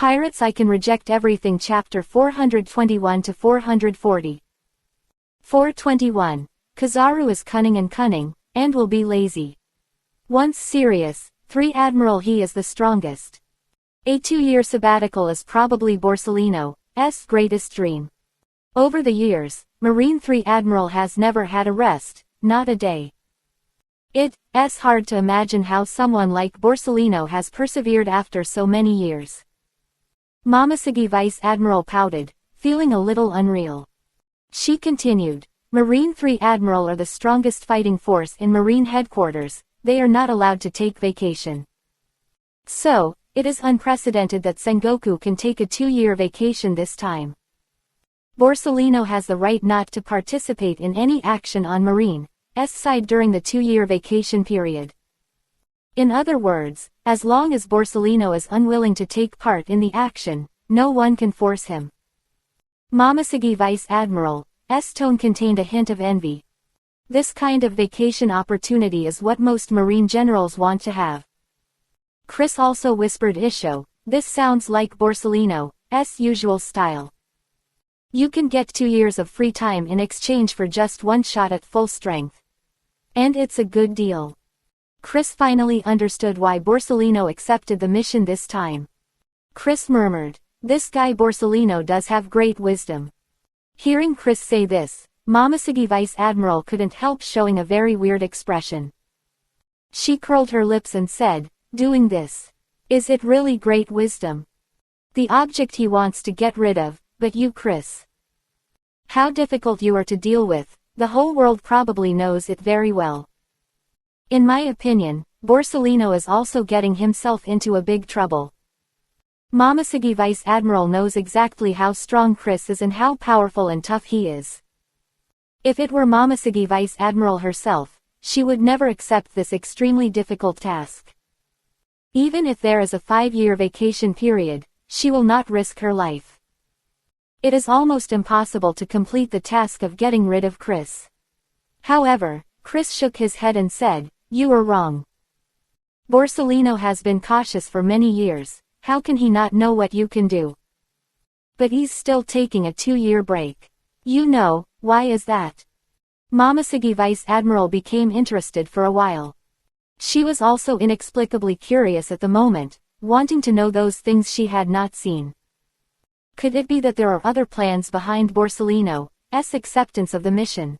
Pirates I Can Reject Everything Chapter 421-440. 421. Kizaru is cunning and will be lazy. Once serious, 3 Admiral he is the strongest. A 2-year sabbatical is probably Borsellino's greatest dream. Over the years, Marine 3 Admiral has never had a rest, not a day. It's hard to imagine how someone like Borsellino has persevered after so many years. Momoshige Vice Admiral pouted, feeling a little unreal. She continued, Marine 3 Admiral are the strongest fighting force in Marine headquarters, they are not allowed to take vacation. So, it is unprecedented that Sengoku can take a 2-year vacation this time. Borsellino has the right not to participate in any action on Marine's side during the 2-year vacation period. In other words, as long as Borsellino is unwilling to take part in the action, no one can force him. Momoshige Vice Admiral's tone contained a hint of envy. This kind of vacation opportunity is what most Marine generals want to have. Chris also whispered Isho, this sounds like Borsellino's usual style. You can get 2 years of free time in exchange for just 1 shot at full strength. And it's a good deal. Chris finally understood why Borsellino accepted the mission this time. Chris murmured, this guy Borsellino does have great wisdom. Hearing Chris say this, Momoshige Vice Admiral couldn't help showing a very weird expression. She curled her lips and said, doing this. Is it really great wisdom? The object he wants to get rid of, but you Chris. How difficult you are to deal with, the whole world probably knows it very well. In my opinion, Borsellino is also getting himself into a big trouble. Momoshige Vice Admiral knows exactly how strong Chris is and how powerful and tough he is. If it were Momoshige Vice Admiral herself, she would never accept this extremely difficult task. Even if there is a 5-year vacation period, she will not risk her life. It is almost impossible to complete the task of getting rid of Chris. However, Chris shook his head and said, you are wrong. Borsellino has been cautious for many years, how can he not know what you can do? But he's still taking a 2-year break. You know, why is that? Momoshige Vice Admiral became interested for a while. She was also inexplicably curious at the moment, wanting to know those things she had not seen. Could it be that there are other plans behind Borsellino's acceptance of the mission?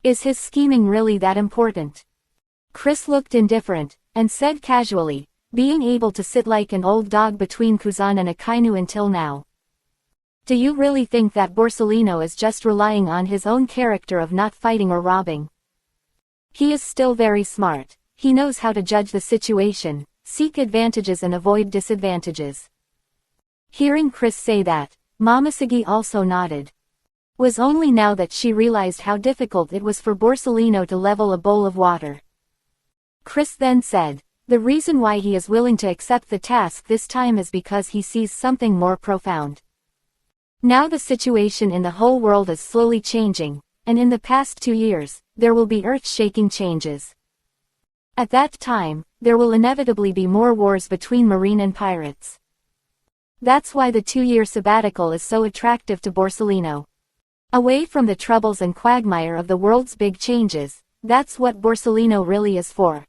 Is his scheming really that important? Chris looked indifferent, and said casually, being able to sit like an old dog between Kuzan and Akainu until now. Do you really think that Borsellino is just relying on his own character of not fighting or robbing? He is still very smart, he knows how to judge the situation, seek advantages and avoid disadvantages. Hearing Chris say that, Momoshige also nodded. Was only now that she realized how difficult it was for Borsellino to level a bowl of water. Chris then said, the reason why he is willing to accept the task this time is because he sees something more profound. Now the situation in the whole world is slowly changing, and in the past 2 years, there will be earth-shaking changes. At that time, there will inevitably be more wars between Marine and pirates. That's why the 2-year sabbatical is so attractive to Borsellino. Away from the troubles and quagmire of the world's big changes, that's what Borsellino really is for.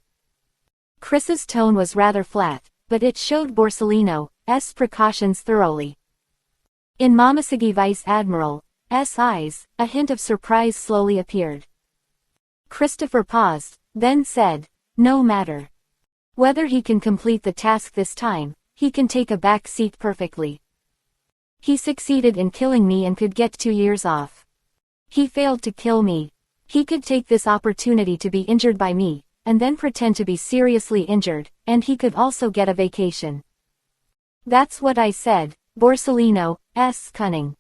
Chris's tone was rather flat, but it showed Borsellino's precautions thoroughly. In Momoshige Vice Admiral's eyes, a hint of surprise slowly appeared. Christopher paused, then said, no matter. Whether he can complete the task this time, he can take a back seat perfectly. He succeeded in killing me and could get 2 years off. He failed to kill me. He could take this opportunity to be injured by me, and then pretend to be seriously injured, and he could also get a vacation. That's what I said, Borsellino's cunning.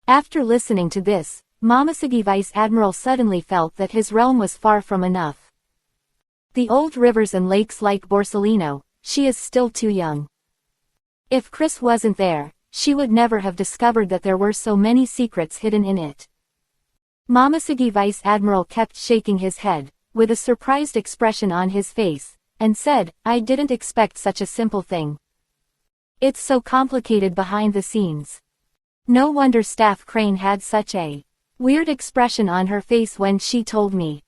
After listening to this, Momoshige Vice Admiral suddenly felt that his realm was far from enough. The old rivers and lakes like Borsellino, she is still too young. If Chris wasn't there, she would never have discovered that there were so many secrets hidden in it. Momoshige Vice Admiral kept shaking his head, with a surprised expression on his face, and said, I didn't expect such a simple thing. It's so complicated behind the scenes. No wonder Staff Crane had such a weird expression on her face when she told me.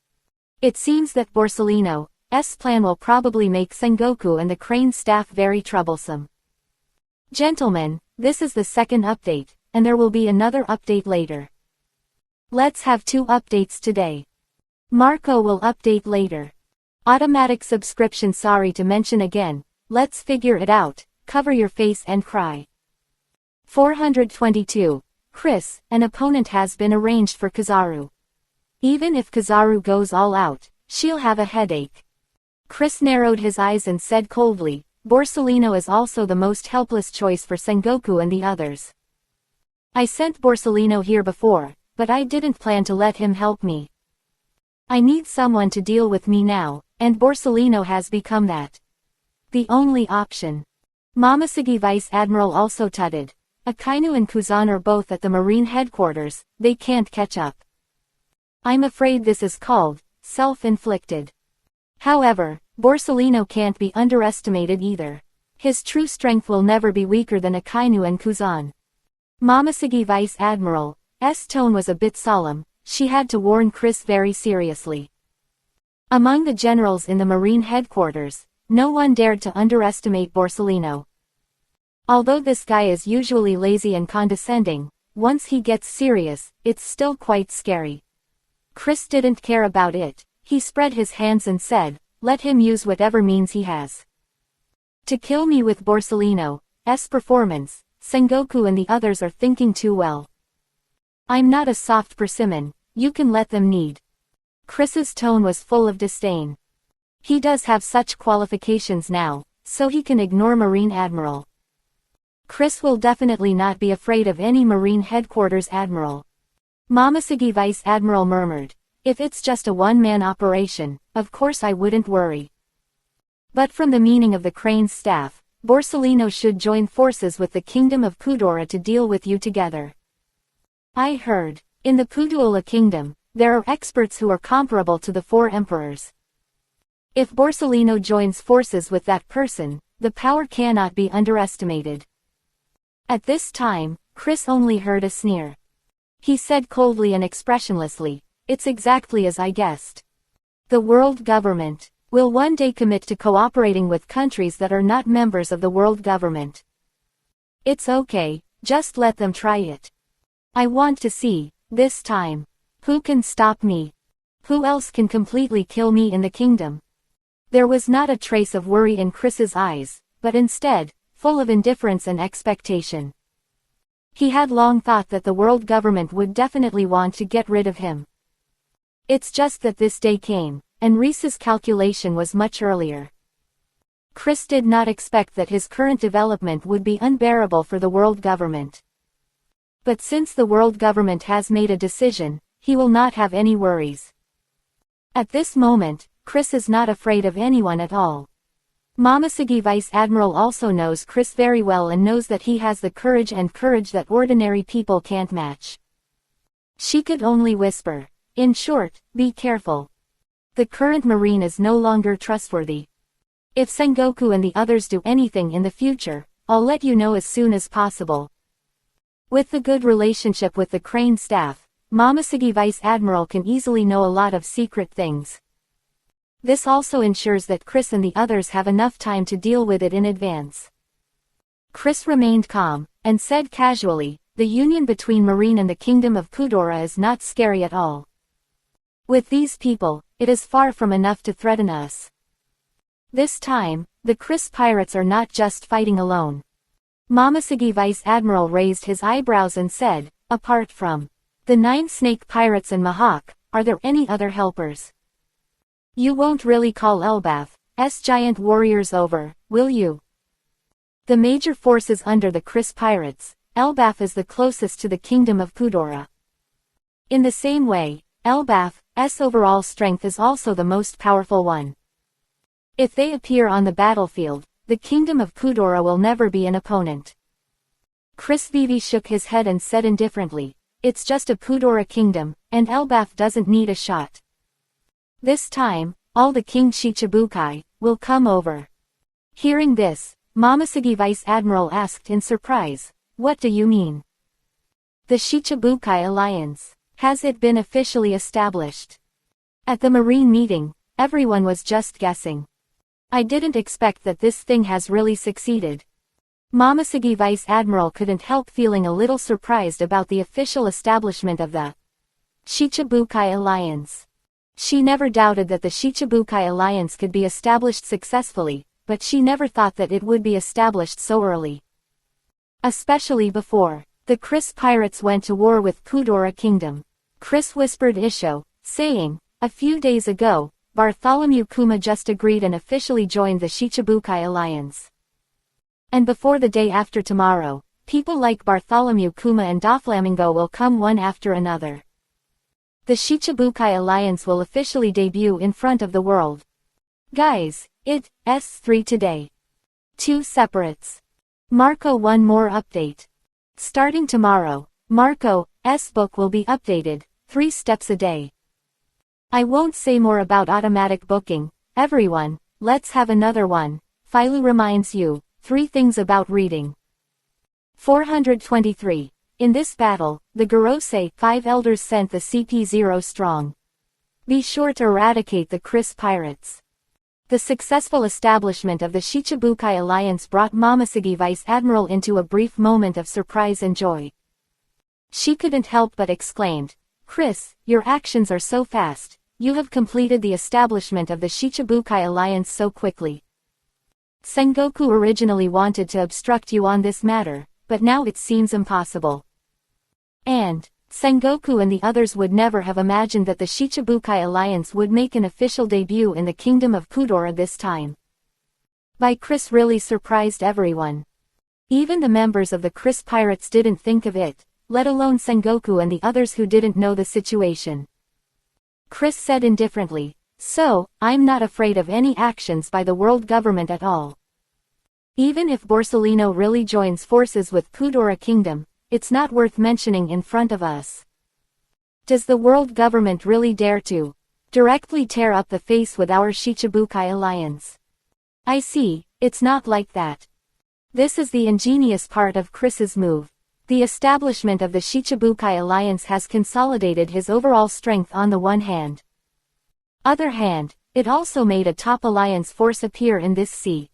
It seems that Borsellino's plan will probably make Sengoku and the Crane staff very troublesome. Gentlemen, this is the second update, and there will be another update later. Let's have 2 updates today. Marco will update later. Automatic subscription, sorry to mention again, let's figure it out, cover your face and cry. 422. Chris, an opponent has been arranged for Kizaru. Even if Kizaru goes all out, she'll have a headache. Chris narrowed his eyes and said coldly, Borsellino is also the most helpless choice for Sengoku and the others. I sent Borsellino here before, but I didn't plan to let him help me. I need someone to deal with me now, and Borsellino has become that. The only option. Momoshiki Vice Admiral also tutted. Akainu and Kuzan are both at the Marine headquarters, they can't catch up. I'm afraid this is called self-inflicted. However, Borsellino can't be underestimated either. His true strength will never be weaker than Akainu and Kuzan. Momoshiki Vice Admiral's tone was a bit solemn, she had to warn Chris very seriously. Among the generals in the Marine headquarters, no one dared to underestimate Borsellino. Although this guy is usually lazy and condescending, once he gets serious, it's still quite scary. Chris didn't care about it, he spread his hands and said, let him use whatever means he has. To kill me with Borsellino's performance, Sengoku and the others are thinking too well. I'm not a soft persimmon, you can let them need. Chris's tone was full of disdain. He does have such qualifications now, so he can ignore Marine Admiral. Chris will definitely not be afraid of any Marine headquarters admiral. Momoshiki Vice Admiral murmured, if it's just a one-man operation, of course I wouldn't worry. But from the meaning of the Crane's staff, Borsellino should join forces with the Kingdom of Pudora to deal with you together. I heard, in the Puduola Kingdom, there are experts who are comparable to the 4 emperors. If Borsellino joins forces with that person, the power cannot be underestimated. At this time, Chris only heard a sneer. He said coldly and expressionlessly, it's exactly as I guessed. The world government will one day commit to cooperating with countries that are not members of the world government. It's okay, just let them try it. I want to see, this time, who can stop me? Who else can completely kill me in the kingdom? There was not a trace of worry in Chris's eyes, but instead, full of indifference and expectation. He had long thought that the world government would definitely want to get rid of him. It's just that this day came, and Reese's calculation was much earlier. Chris did not expect that his current development would be unbearable for the world government. But since the world government has made a decision, he will not have any worries. At this moment, Chris is not afraid of anyone at all. Momoshiki Vice Admiral also knows Chris very well and knows that he has the courage that ordinary people can't match. She could only whisper, in short, be careful. The current Marine is no longer trustworthy. If Sengoku and the others do anything in the future, I'll let you know as soon as possible. With the good relationship with the Crane staff, Momoshiki Vice Admiral can easily know a lot of secret things. This also ensures that Chris and the others have enough time to deal with it in advance. Chris remained calm, and said casually, the union between Marine and the Kingdom of Pudora is not scary at all. With these people, it is far from enough to threaten us. This time, the Chris pirates are not just fighting alone. Momoshiki Vice Admiral raised his eyebrows and said, apart from the 9 snake pirates and Mahawk, are there any other helpers? You won't really call Elbaf's giant warriors over, will you? The major forces under the Chris pirates, Elbaf is the closest to the Kingdom of Pudora. In the same way, Elbaf's overall strength is also the most powerful one. If they appear on the battlefield, the Kingdom of Pudora will never be an opponent. Chris Vivi shook his head and said indifferently, it's just a Pudora kingdom, and Elbaf doesn't need a shot. This time, all the King Shichibukai will come over. Hearing this, Momosuge Vice Admiral asked in surprise. What do you mean? The Shichibukai Alliance. Has it been officially established? At the Marine meeting, everyone was just guessing. I didn't expect that this thing has really succeeded. Momosuge Vice Admiral couldn't help feeling a little surprised about the official establishment of the Shichibukai Alliance. She never doubted that the Shichibukai Alliance could be established successfully, but she never thought that it would be established so early. Especially before the Chris pirates went to war with Kudora Kingdom. Chris whispered Isho, saying, a few days ago, Bartholomew Kuma just agreed and officially joined the Shichibukai Alliance. And before the day after tomorrow, people like Bartholomew Kuma and Doflamingo will come one after another. The Shichibukai Alliance will officially debut in front of the world. Guys, it's 3 today. 2 separates. Marco one more update. Starting tomorrow, Marco's book will be updated, 3 steps a day. I won't say more about automatic booking, everyone, let's have another one. Filu reminds you, 3 things about reading. 423. In this battle, the Gorosei 5 elders sent the CP0 strong. Be sure to eradicate the Chris pirates. The successful establishment of the Shichibukai Alliance brought Momosuge Vice Admiral into a brief moment of surprise and joy. She couldn't help but exclaimed, Chris, your actions are so fast, you have completed the establishment of the Shichibukai Alliance so quickly. Sengoku originally wanted to obstruct you on this matter, but now it seems impossible. And Sengoku and the others would never have imagined that the Shichibukai Alliance would make an official debut in the kingdom of Kudora this time. By Chris really surprised everyone. Even the members of the Chris Pirates didn't think of it, let alone Sengoku and the others who didn't know the situation. Chris said indifferently, so, I'm not afraid of any actions by the world government at all. Even if Borsalino really joins forces with Kudora Kingdom, it's not worth mentioning in front of us. Does the world government really dare to directly tear up the face with our Shichibukai Alliance? I see, it's not like that. This is the ingenious part of Chris's move. The establishment of the Shichibukai Alliance has consolidated his overall strength on the one hand. Other hand, it also made a top alliance force appear in this sea.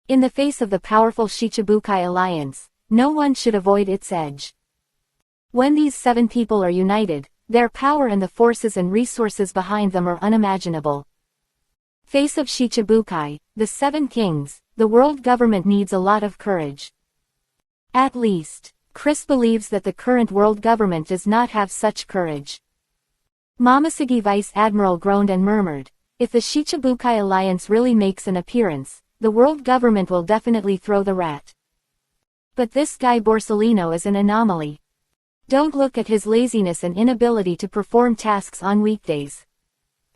In the face of the powerful Shichibukai Alliance, no one should avoid its edge. When these 7 people are united, their power and the forces and resources behind them are unimaginable. Face of Shichibukai, the 7 kings, the world government needs a lot of courage. At least, Chris believes that the current world government does not have such courage. Momosuge Vice Admiral groaned and murmured, if the Shichibukai Alliance really makes an appearance, the world government will definitely throw the rat. But this guy Borsalino is an anomaly. Don't look at his laziness and inability to perform tasks on weekdays.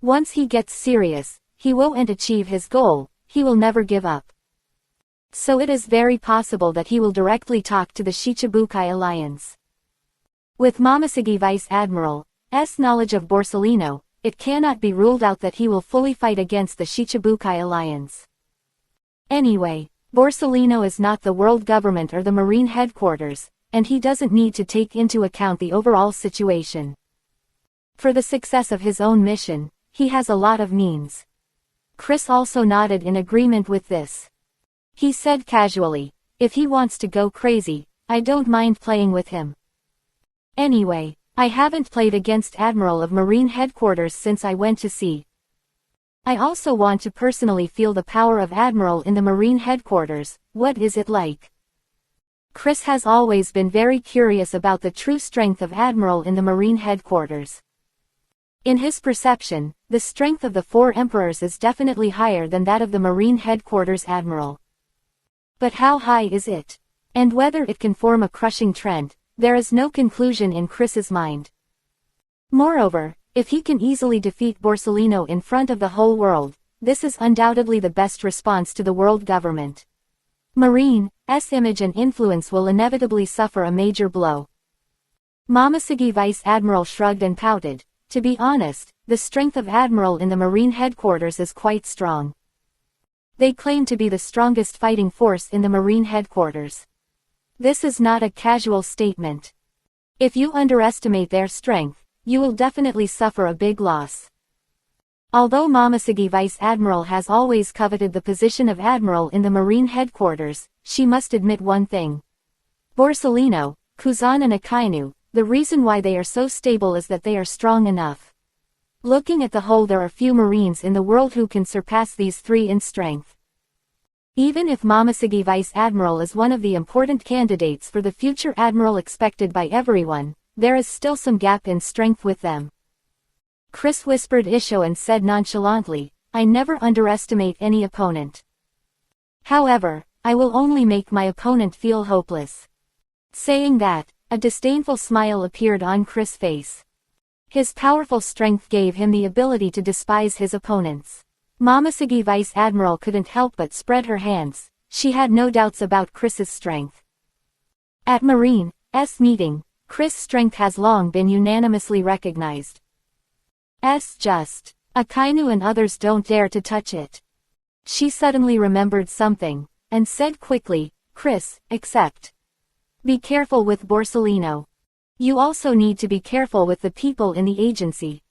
Once he gets serious, he won't achieve his goal, he will never give up. So it is very possible that he will directly talk to the Shichibukai Alliance. With Momosuge Vice Admiral's knowledge of Borsalino, it cannot be ruled out that he will fully fight against the Shichibukai Alliance. Anyway, Borsalino is not the world government or the Marine headquarters, and he doesn't need to take into account the overall situation. For the success of his own mission, he has a lot of means. Chris also nodded in agreement with this. He said casually, if he wants to go crazy, I don't mind playing with him. Anyway, I haven't played against Admiral of Marine headquarters since I went to sea. I also want to personally feel the power of Admiral in the Marine headquarters. What is it like? Chris has always been very curious about the true strength of Admiral in the Marine headquarters. In his perception, the strength of the 4 emperors is definitely higher than that of the Marine headquarters Admiral. But how high is it? And whether it can form a crushing trend, there is no conclusion in Chris's mind. Moreover, if he can easily defeat Borsalino in front of the whole world, this is undoubtedly the best response to the world government. Marine's image and influence will inevitably suffer a major blow. Momosuge Vice Admiral shrugged and pouted. To be honest, the strength of Admiral in the Marine headquarters is quite strong. They claim to be the strongest fighting force in the Marine headquarters. This is not a casual statement. If you underestimate their strength, you will definitely suffer a big loss. Although Momoshige Vice Admiral has always coveted the position of Admiral in the Marine headquarters, she must admit one thing. Borsalino, Kuzan and Akainu, the reason why they are so stable is that they are strong enough. Looking at the whole, there are few Marines in the world who can surpass these three in strength. Even if Momoshige Vice Admiral is one of the important candidates for the future Admiral expected by everyone, there is still some gap in strength with them. Chris whispered Isho and said nonchalantly, I never underestimate any opponent. However, I will only make my opponent feel hopeless. Saying that, a disdainful smile appeared on Chris' face. His powerful strength gave him the ability to despise his opponents. Momoshige Vice Admiral couldn't help but spread her hands. She had no doubts about Chris's strength. At Marine's meeting, Chris' strength has long been unanimously recognized. Just Akainu and others don't dare to touch it. She suddenly remembered something, and said quickly, Chris, accept. Be careful with Borsalino. You also need to be careful with the people in the agency.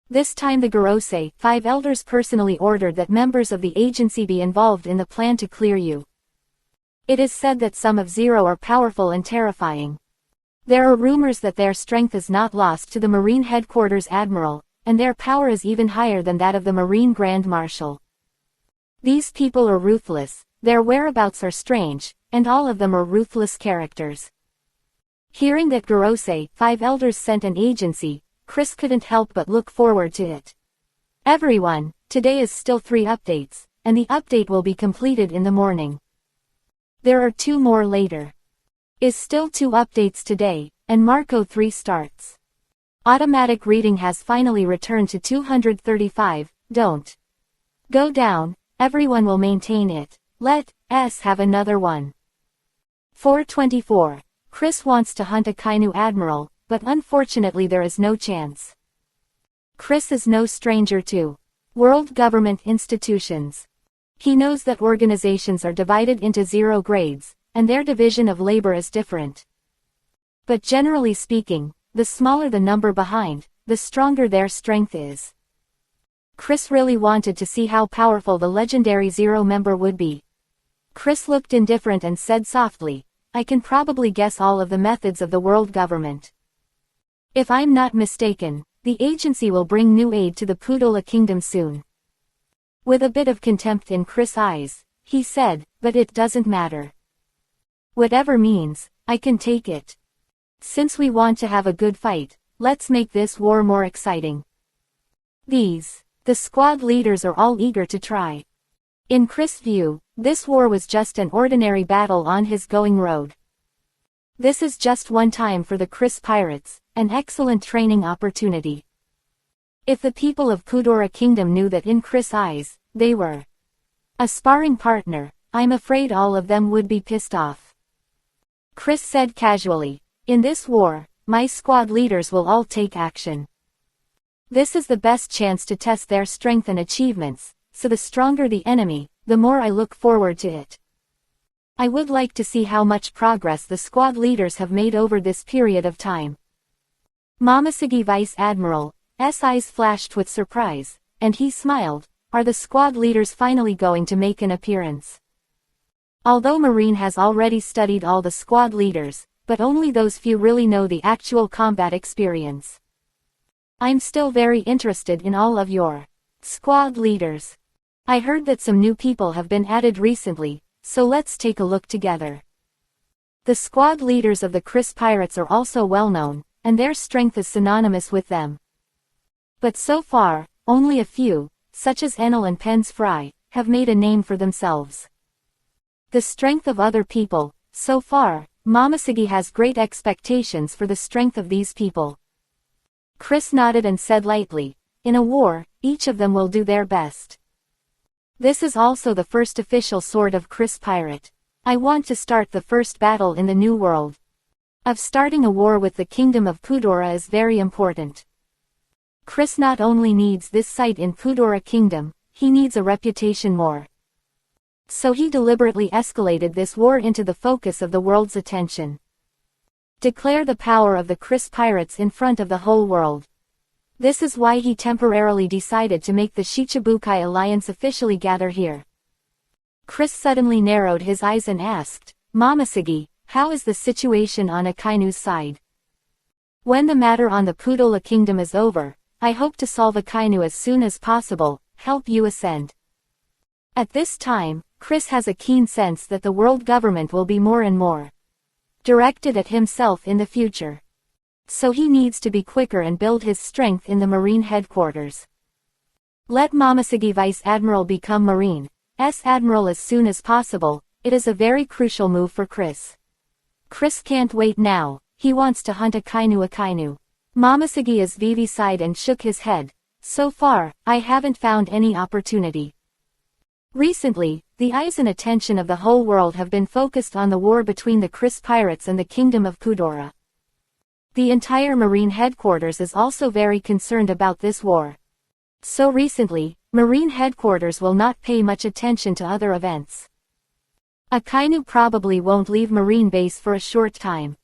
This time the Gorosei, 5 elders personally ordered that members of the agency be involved in the plan to clear you. It is said that some of Zero are powerful and terrifying. There are rumors that their strength is not lost to the Marine Headquarters Admiral, and their power is even higher than that of the Marine Grand Marshal. These people are ruthless, their whereabouts are strange, and all of them are ruthless characters. Hearing that Gorosei, 5 elders sent an agency, Chris couldn't help but look forward to it. Everyone, today is still 3 updates, and the update will be completed in the morning. There are 2 more later. Is still 2 updates today, and Marco 3 starts. Automatic reading has finally returned to 235, don't go down, everyone will maintain it, let us have another one. 424, Chris wants to hunt Akainu Admiral, but unfortunately there is no chance. Chris is no stranger to world government institutions. He knows that organizations are divided into 0 grades, and their division of labor is different. But generally speaking, the smaller the number behind, the stronger their strength is. Chris really wanted to see how powerful the legendary 0 member would be. Chris looked indifferent and said softly, I can probably guess all of the methods of the world government. If I'm not mistaken, the agency will bring new aid to the Pudola Kingdom soon. With a bit of contempt in Chris' eyes, he said, but it doesn't matter. Whatever means, I can take it. Since we want to have a good fight, let's make this war more exciting. The squad leaders are all eager to try. In Chris' view, this war was just an ordinary battle on his going road. This is just one time for the Chris pirates, an excellent training opportunity. If the people of Kudora Kingdom knew that in Chris' eyes, they were a sparring partner, I'm afraid all of them would be pissed off. Chris said casually, in this war, my squad leaders will all take action. This is the best chance to test their strength and achievements, so the stronger the enemy, the more I look forward to it. I would like to see how much progress the squad leaders have made over this period of time. Momoshige Vice Admiral's eyes flashed with surprise, and he smiled. Are the squad leaders finally going to make an appearance? Although Marine has already studied all the squad leaders, but only those few really know the actual combat experience. I'm still very interested in all of your squad leaders. I heard that some new people have been added recently, so let's take a look together. The squad leaders of the Chris Pirates are also well known, and their strength is synonymous with them. But so far, only a few, such as Enel and Pens Fry, have made a name for themselves. The strength of other people, so far, Momoshige has great expectations for the strength of these people. Chris nodded and said lightly, in a war, each of them will do their best. This is also the first official sword of Chris Pirate. I want to start the first battle in the new world. Of starting a war with the kingdom of Pudora is very important. Chris not only needs this site in Pudora Kingdom, he needs a reputation more. So he deliberately escalated this war into the focus of the world's attention. Declare the power of the Chris pirates in front of the whole world. This is why he temporarily decided to make the Shichibukai alliance officially gather here. Chris suddenly narrowed his eyes and asked, "Momoshiki, how is the situation on Akainu's side? When the matter on the Pudola kingdom is over, I hope to solve Akainu as soon as possible, help you ascend." At this time, Chris has a keen sense that the world government will be more and more directed at himself in the future. So he needs to be quicker and build his strength in the Marine headquarters. Let Momoshiki Vice Admiral become Marine's Admiral as soon as possible. It is a very crucial move for Chris. Chris can't wait now, he wants to hunt Akainu. Momoshiki is Vivi sighed and shook his head. So far, I haven't found any opportunity. Recently, the eyes and attention of the whole world have been focused on the war between the Chris pirates and the Kingdom of Pudora. The entire Marine headquarters is also very concerned about this war. So recently, Marine headquarters will not pay much attention to other events. Akainu probably won't leave Marine base for a short time.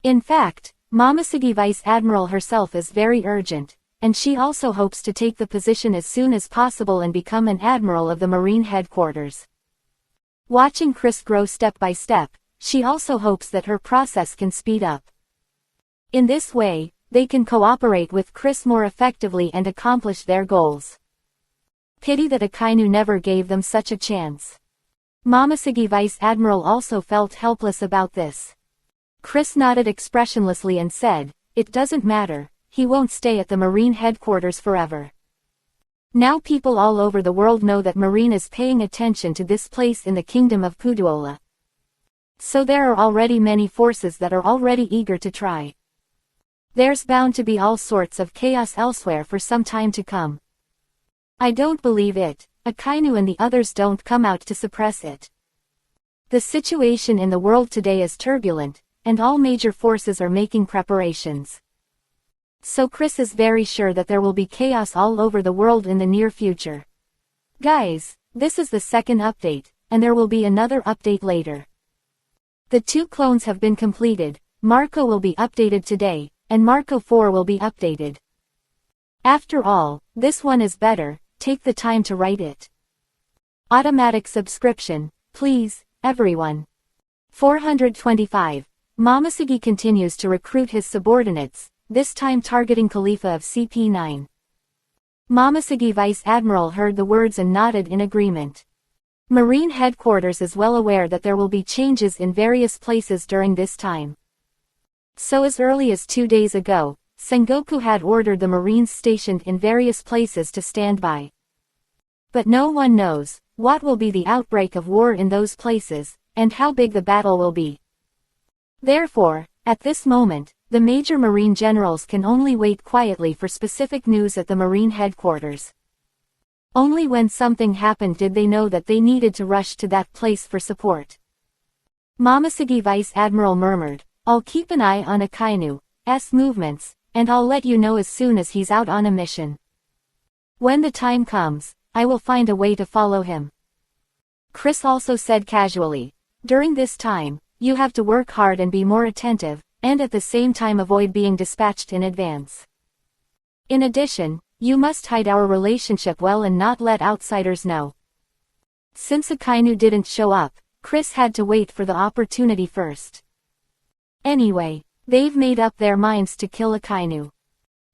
In fact, Momoshiki Vice Admiral herself is very urgent, and she also hopes to take the position as soon as possible and become an admiral of the Marine headquarters. Watching Chris grow step by step, she also hopes that her process can speed up. In this way, they can cooperate with Chris more effectively and accomplish their goals. Pity that Akainu never gave them such a chance. Momoshiki Vice Admiral also felt helpless about this. Chris nodded expressionlessly and said, "It doesn't matter, he won't stay at the Marine headquarters forever." Now people all over the world know that Marine is paying attention to this place in the Kingdom of Pudola. So there are already many forces that are already eager to try. There's bound to be all sorts of chaos elsewhere for some time to come. I don't believe it. Akainu and the others don't come out to suppress it. The situation in the world today is turbulent, and all major forces are making preparations. So Chris is very sure that there will be chaos all over the world in the near future. Guys, this is the second update, and there will be another update later. The 2 clones have been completed. Marco will be updated today, and Marco 4 will be updated. After all, this one is better, take the time to write it. Automatic subscription, please, everyone. 425. Momoshiki continues to recruit his subordinates, this time targeting Khalifa of CP9. Momoshiki Vice Admiral heard the words and nodded in agreement. Marine headquarters is well aware that there will be changes in various places during this time. So as early as 2 days ago, Sengoku had ordered the Marines stationed in various places to stand by. But no one knows what will be the outbreak of war in those places, and how big the battle will be. Therefore, at this moment, the major Marine generals can only wait quietly for specific news at the Marine headquarters. Only when something happened did they know that they needed to rush to that place for support. Momoshiki Vice Admiral murmured, "I'll keep an eye on Akainu's movements, and I'll let you know as soon as he's out on a mission. When the time comes, I will find a way to follow him." Chris also said casually, "During this time, you have to work hard and be more attentive, and at the same time avoid being dispatched in advance. In addition, you must hide our relationship well and not let outsiders know." Since Akainu didn't show up, Chris had to wait for the opportunity first. Anyway, they've made up their minds to kill Akainu.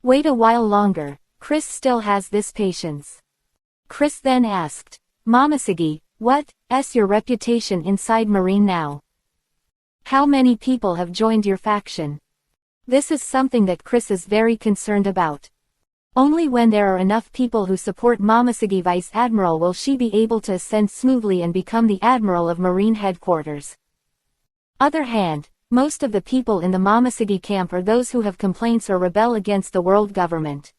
Wait a while longer, Chris still has this patience. Chris then asked, "Momoshiki, what's your reputation inside Marine now? How many people have joined your faction?" This is something that Chris is very concerned about. Only when there are enough people who support Momoshiki Vice Admiral will she be able to ascend smoothly and become the Admiral of Marine headquarters. Other hand, most of the people in the Momoshiki camp are those who have complaints or rebel against the world government.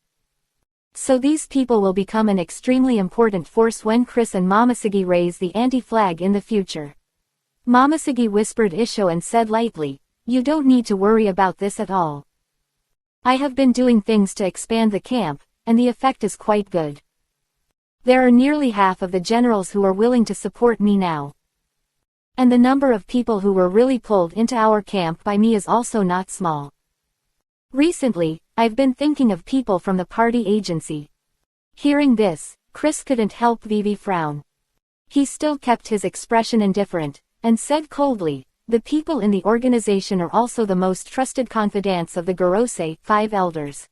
So these people will become an extremely important force when Chris and Momoshiki raise the anti-flag in the future. Momoshiki whispered Isho and said lightly, "You don't need to worry about this at all. I have been doing things to expand the camp, and the effect is quite good." There are nearly half of the generals who are willing to support me now. And the number of people who were really pulled into our camp by me is also not small. Recently, I've been thinking of people from the party agency. Hearing this, Chris couldn't help Vivi frown. He still kept his expression indifferent, and said coldly, the people in the organization are also the most trusted confidants of the Gorosei, 5 elders.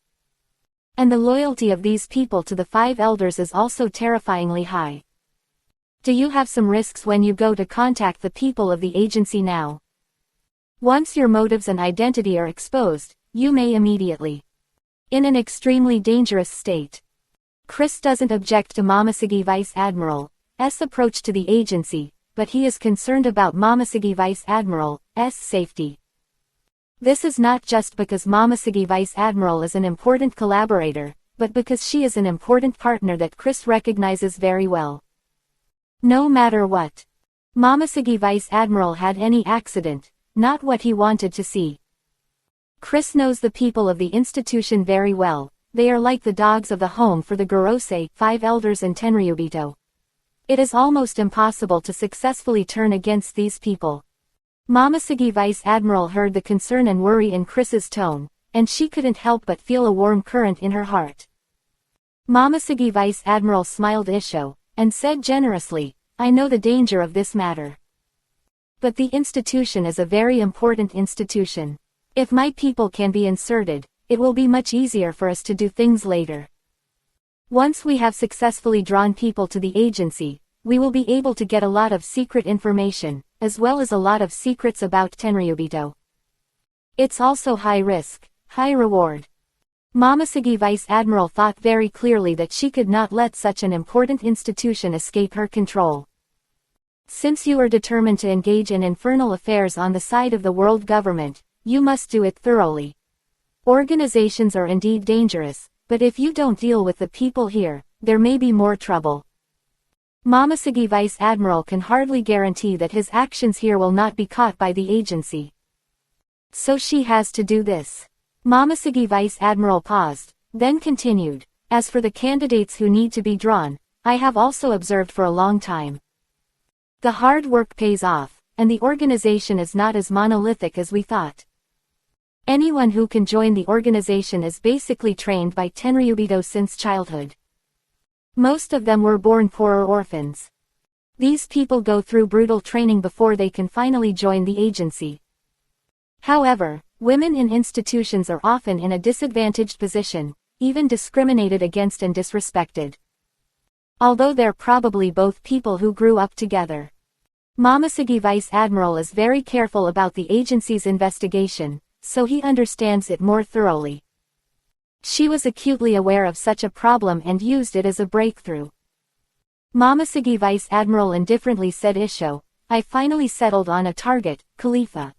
And the loyalty of these people to the 5 elders is also terrifyingly high. Do you have some risks when you go to contact the people of the agency now? Once your motives and identity are exposed, you may immediately in an extremely dangerous state. Chris doesn't object to Momoshiki Vice Admiral's approach to the agency, but he is concerned about Momoshiki Vice Admiral's safety. This is not just because Momoshiki Vice Admiral is an important collaborator, but because she is an important partner that Chris recognizes very well. No matter what Momoshiki Vice Admiral had any accident, not what he wanted to see. Chris knows the people of the institution very well. They are like the dogs of the home for the Gorosei, 5 elders and Tenryubito. It is almost impossible to successfully turn against these people. Momoshiki Vice Admiral heard the concern and worry in Chris's tone, and she couldn't help but feel a warm current in her heart. Momoshiki Vice Admiral smiled Isho, and said generously, I know the danger of this matter. But the institution is a very important institution. If my people can be inserted, it will be much easier for us to do things later. Once we have successfully drawn people to the agency, we will be able to get a lot of secret information, as well as a lot of secrets about Tenryubito. It's also high risk, high reward. Momoshiki Vice Admiral thought very clearly that she could not let such an important institution escape her control. Since you are determined to engage in infernal affairs on the side of the world government, you must do it thoroughly. Organizations are indeed dangerous, but if you don't deal with the people here, there may be more trouble. Momoshiki Vice Admiral can hardly guarantee that his actions here will not be caught by the agency. So she has to do this. Momoshiki Vice Admiral paused, then continued, as for the candidates who need to be drawn, I have also observed for a long time. The hard work pays off, and the organization is not as monolithic as we thought. Anyone who can join the organization is basically trained by Tenryubito since childhood. Most of them were born poor or orphans. These people go through brutal training before they can finally join the agency. However, women in institutions are often in a disadvantaged position, even discriminated against and disrespected. Although they're probably both people who grew up together. Momoshiki Vice Admiral is very careful about the agency's investigation, so he understands it more thoroughly. She was acutely aware of such a problem and used it as a breakthrough. Momoshiki Vice Admiral indifferently said Isho, I finally settled on a target, Khalifa.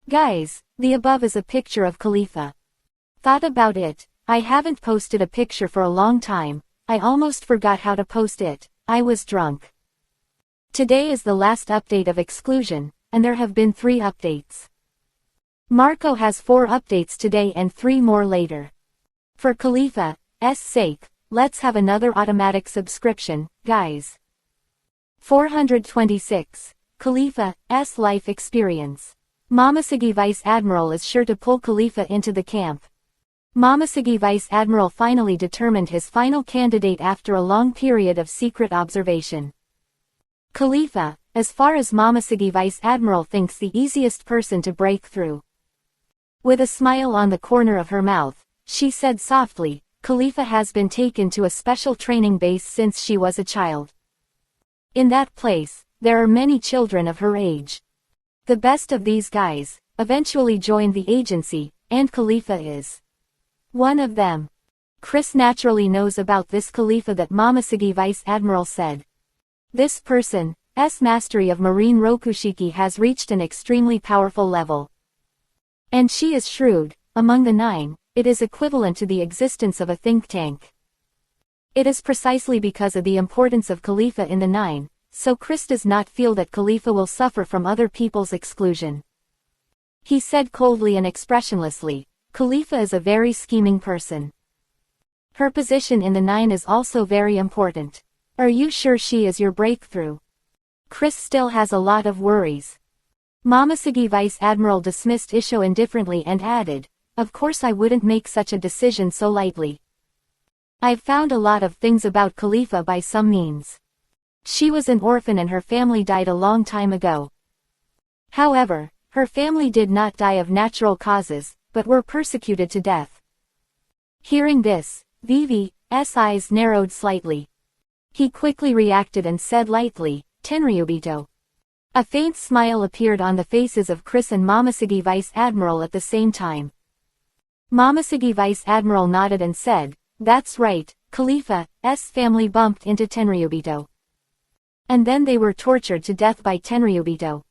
Guys, the above is a picture of Khalifa. Thought about it, I haven't posted a picture for a long time, I almost forgot how to post it, I was drunk. Today is the last update of exclusion, and there have been 3 updates. Marco has 4 updates today and 3 more later. For Khalifa's sake, let's have another automatic subscription, guys. 426. Khalifa's life experience. Momoshiki Vice Admiral is sure to pull Khalifa into the camp. Momoshiki Vice Admiral finally determined his final candidate after a long period of secret observation. Khalifa, as far as Momoshiki Vice Admiral thinks the easiest person to break through. With a smile on the corner of her mouth, she said softly, Khalifa has been taken to a special training base since she was a child. In that place, there are many children of her age. The best of these guys eventually joined the agency, and Khalifa is one of them. Chris naturally knows about this Khalifa that Momoshiki Vice Admiral said. This person's mastery of marine rokushiki has reached an extremely powerful level. And she is shrewd. Among the 9, it is equivalent to the existence of a think tank. It is precisely because of the importance of Khalifa in the 9, so Chris does not feel that Khalifa will suffer from other people's exclusion. He said coldly and expressionlessly, Khalifa is a very scheming person. Her position in the 9 is also very important. Are you sure she is your breakthrough? Chris still has a lot of worries. Momosuke Vice Admiral dismissed Isho indifferently and added, "Of course I wouldn't make such a decision so lightly. I've found a lot of things about Khalifa by some means. She was an orphan and her family died a long time ago. However, her family did not die of natural causes, but were persecuted to death." Hearing this, Vivi's eyes narrowed slightly. He quickly reacted and said lightly, "Tenryubito." A faint smile appeared on the faces of Chris and Momosuke Vice Admiral at the same time. Momosuke Vice Admiral nodded and said, "That's right, Khalifa's family bumped into Tenryubito. And then they were tortured to death by Tenryubito.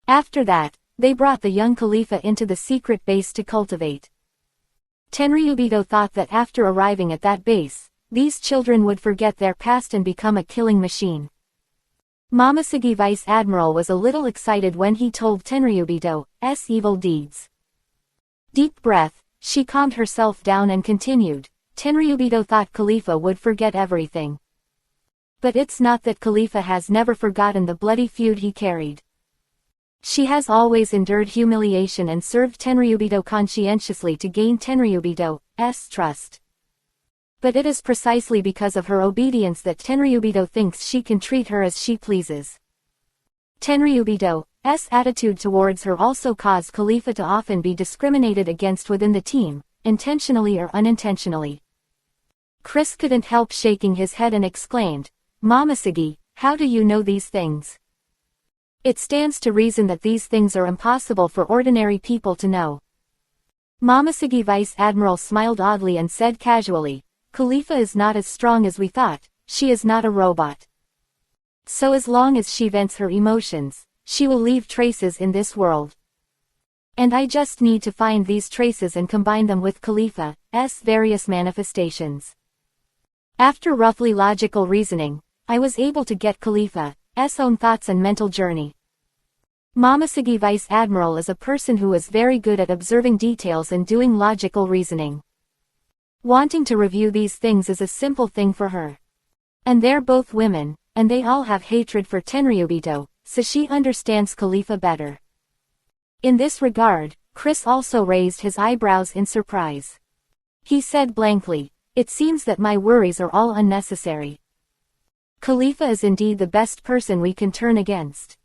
After that, they brought the young Khalifa into the secret base to cultivate. Tenryubito thought that after arriving at that base, these children would forget their past and become a killing machine." Momosuke Vice Admiral was a little excited when he told Tenryubito's evil deeds. Deep breath, she calmed herself down and continued, "Tenryubito thought Khalifa would forget everything. But it's not that Khalifa has never forgotten the bloody feud he carried. She has always endured humiliation and served Tenryubito conscientiously to gain Tenryubito's trust. But it is precisely because of her obedience that Tenryubito thinks she can treat her as she pleases. Tenryubito's attitude towards her also caused Khalifa to often be discriminated against within the team, intentionally or unintentionally." Chris couldn't help shaking his head and exclaimed, "Momosuke, how do you know these things? It stands to reason that these things are impossible for ordinary people to know." Momosuke Vice Admiral smiled oddly and said casually, "Khalifa is not as strong as we thought, she is not a robot. So as long as she vents her emotions, she will leave traces in this world. And I just need to find these traces and combine them with Khalifa's various manifestations." After roughly logical reasoning, I was able to get Khalifa's own thoughts and mental journey. Momosuke Vice Admiral is a person who is very good at observing details and doing logical reasoning. Wanting to review these things is a simple thing for her. And they're both women, and they all have hatred for Tenryubito, so she understands Khalifa better. In this regard, Chris also raised his eyebrows in surprise. He said blankly, "It seems that my worries are all unnecessary. Khalifa is indeed the best person we can turn against.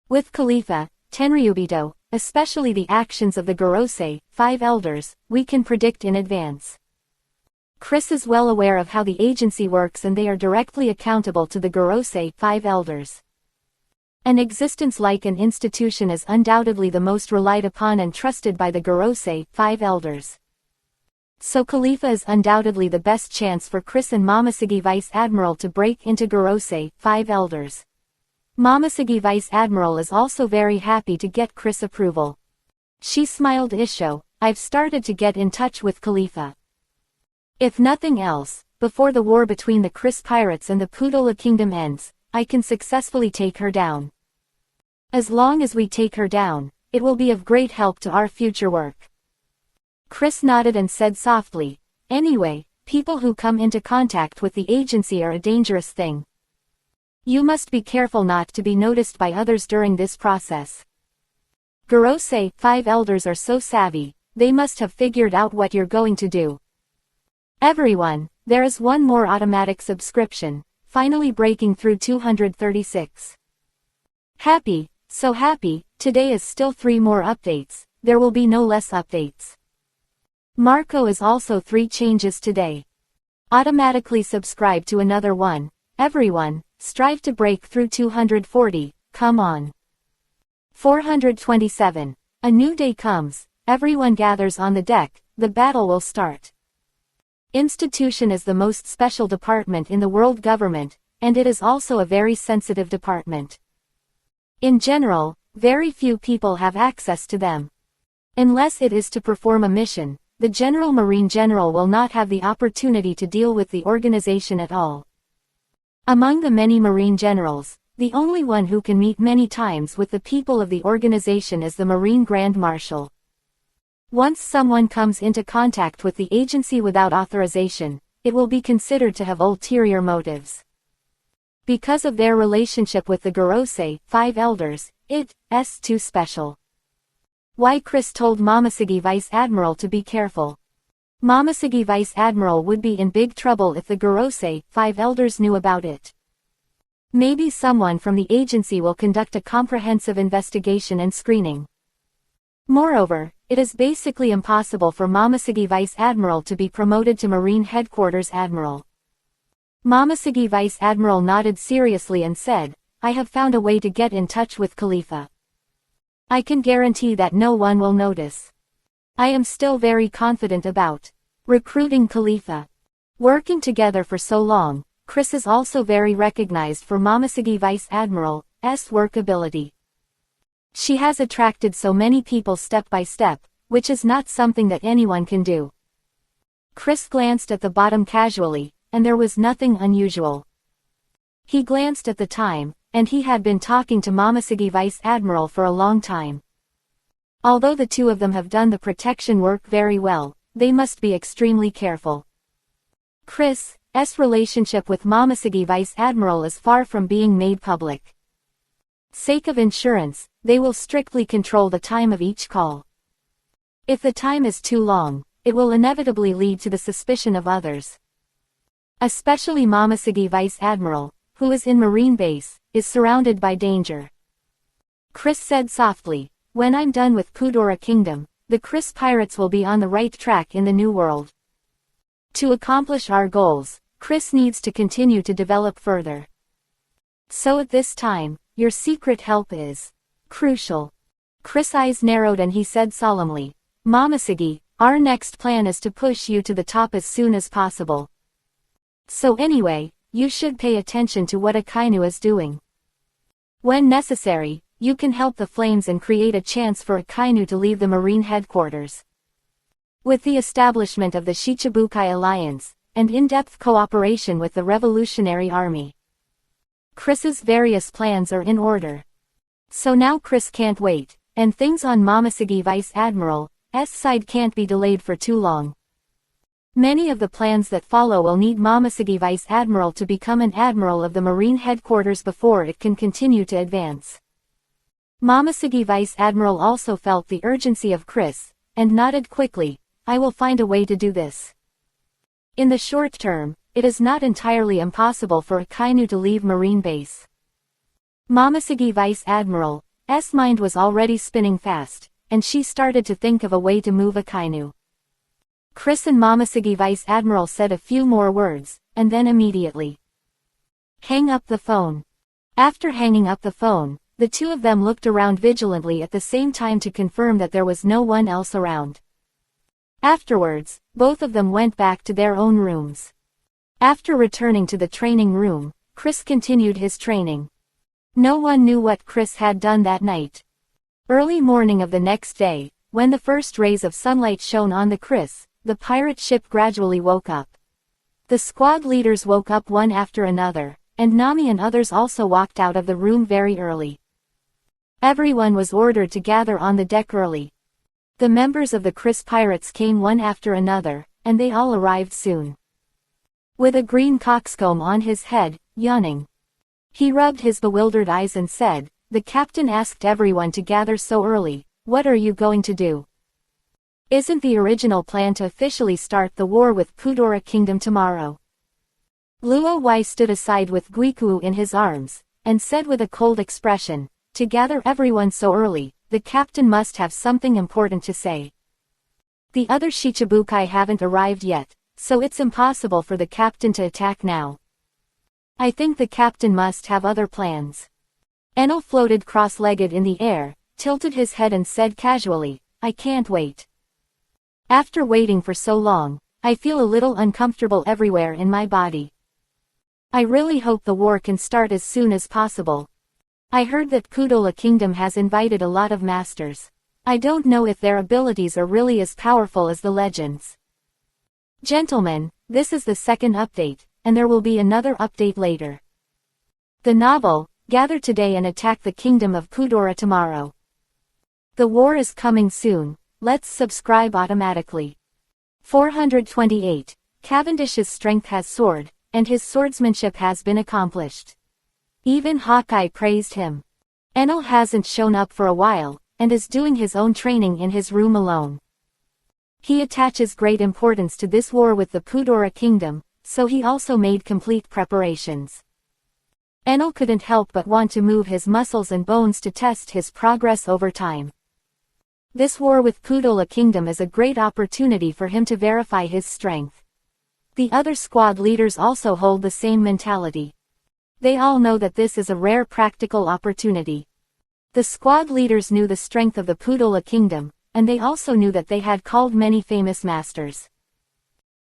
With Khalifa, Tenryubito, especially the actions of the Gorosei, 5 elders, we can predict in advance." Chris is well aware of how the agency works and they are directly accountable to the Gorosei, 5 elders. An existence like an institution is undoubtedly the most relied upon and trusted by the Gorosei, 5 elders. So Khalifa is undoubtedly the best chance for Chris and Momosuke Vice Admiral to break into Gorosei, 5 elders. Momosuke Vice Admiral is also very happy to get Chris' approval. She smiled. "Isho, I've started to get in touch with Khalifa. If nothing else, before the war between the Chris Pirates and the Pudola Kingdom ends, I can successfully take her down. As long as we take her down, it will be of great help to our future work." Chris nodded and said softly, "Anyway, people who come into contact with the agency are a dangerous thing. You must be careful not to be noticed by others during this process. Gorosei, 5 elders are so savvy, they must have figured out what you're going to do. Everyone, there is one more automatic subscription, finally breaking through 236. Happy, so happy, today is still 3 more updates, there will be no less updates. Marco is also 3 changes today. Automatically subscribe to another one, everyone. Strive to break through 240, come on. 427. A new day comes, everyone gathers on the deck, the battle will start. Institution is the most special department in the world government, and it is also a very sensitive department. In general, very few people have access to them. Unless it is to perform a mission, the General Marine General will not have the opportunity to deal with the organization at all. Among the many Marine Generals, the only one who can meet many times with the people of the organization is the Marine Grand Marshal. Once someone comes into contact with the agency without authorization, it will be considered to have ulterior motives. Because of their relationship with the Gorosei, 5 elders, it's too special. Why Chris told Momoshiki Vice Admiral to be careful. Momoshiki Vice Admiral would be in big trouble if the Gorosei, 5 elders knew about it. Maybe someone from the agency will conduct a comprehensive investigation and screening. Moreover, it is basically impossible for Momoshiki Vice Admiral to be promoted to Marine Headquarters Admiral. Momoshiki Vice Admiral nodded seriously and said, I have found a way to get in touch with Khalifa. I can guarantee that no one will notice. I am still very confident about recruiting Khalifa. Working together for so long, Chris is also very recognized for Momoshiki Vice Admiral's work ability. She has attracted so many people step by step, which is not something that anyone can do. Chris glanced at the bottom casually, and there was nothing unusual. He glanced at the time, and he had been talking to Momoshiki Vice Admiral for a long time. Although the two of them have done the protection work very well, they must be extremely careful. Chris's relationship with Momoshiki Vice Admiral is far from being made public. Sake of insurance, they will strictly control the time of each call. If the time is too long, it will inevitably lead to the suspicion of others. Especially Momoshiki Vice Admiral, who is in Marine Base, is surrounded by danger. Chris said softly, when I'm done with Kudora Kingdom, the Chris pirates will be on the right track in the new world. To accomplish our goals, Chris needs to continue to develop further. So at this time, your secret help is crucial. Chris' eyes narrowed and he said solemnly, Momoshiki, our next plan is to push you to the top as soon as possible. So anyway, you should pay attention to what Akainu is doing. When necessary, you can help the flames and create a chance for Akainu to leave the Marine Headquarters. With the establishment of the Shichibukai Alliance, and in-depth cooperation with the Revolutionary Army, Chris's various plans are in order. So now Chris can't wait, and things on Momoshiki Vice Admiral's side can't be delayed for too long. Many of the plans that follow will need Momoshiki Vice Admiral to become an admiral of the Marine Headquarters before it can continue to advance. Momoshiki Vice Admiral also felt the urgency of Chris, and nodded quickly, I will find a way to do this. In the short term, it is not entirely impossible for Akainu to leave Marine Base. Momoshiki Vice Admiral's mind was already spinning fast, and she started to think of a way to move Akainu. Chris and Momoshiki Vice Admiral said a few more words, and then immediately hang up the phone. After hanging up the phone, the two of them looked around vigilantly at the same time to confirm that there was no one else around. Afterwards, both of them went back to their own rooms. After returning to the training room, Chris continued his training. No one knew what Chris had done that night. Early morning of the next day, when the first rays of sunlight shone on the pirate ship gradually woke up. The squad leaders woke up one after another, and Nami and others also walked out of the room very early. Everyone was ordered to gather on the deck early. The members of the Chris pirates came one after another, and they all arrived soon. With a green coxcomb on his head, yawning, he rubbed his bewildered eyes and said, the captain asked everyone to gather so early, what are you going to do? Isn't the original plan to officially start the war with Kudora Kingdom tomorrow? Luo Wai stood aside with Guiku in his arms, and said with a cold expression, to gather everyone so early, the captain must have something important to say. The other Shichibukai haven't arrived yet, so it's impossible for the captain to attack now. I think the captain must have other plans. Enno floated cross-legged in the air, tilted his head and said casually, I can't wait. After waiting for so long, I feel a little uncomfortable everywhere in my body. I really hope the war can start as soon as possible. I heard that Kudora Kingdom has invited a lot of masters. I don't know if their abilities are really as powerful as the legends. Gentlemen, this is the second update, and there will be another update later. The novel, gather today and attack the kingdom of Kudora tomorrow. The war is coming soon, let's subscribe automatically. 428. Cavendish's strength has soared, and his swordsmanship has been accomplished. Even Hawkeye praised him. Enel hasn't shown up for a while, and is doing his own training in his room alone. He attaches great importance to this war with the Pudora Kingdom, so he also made complete preparations. Enel couldn't help but want to move his muscles and bones to test his progress over time. This war with Pudora Kingdom is a great opportunity for him to verify his strength. The other squad leaders also hold the same mentality. They all know that this is a rare practical opportunity. The squad leaders knew the strength of the Pudora Kingdom, and they also knew that they had called many famous masters.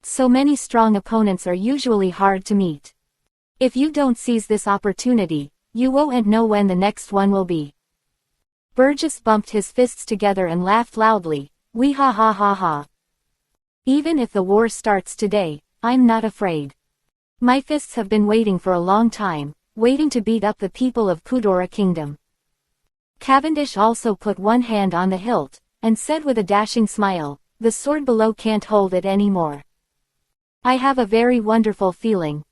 So many strong opponents are usually hard to meet. If you don't seize this opportunity, you won't know when the next one will be. Burgess bumped his fists together and laughed loudly. Wee ha ha ha ha. Even if the war starts today, I'm not afraid. My fists have been waiting for a long time, waiting to beat up the people of Pudora Kingdom. Cavendish also put one hand on the hilt, and said with a dashing smile, the sword below can't hold it anymore. I have a very wonderful feeling.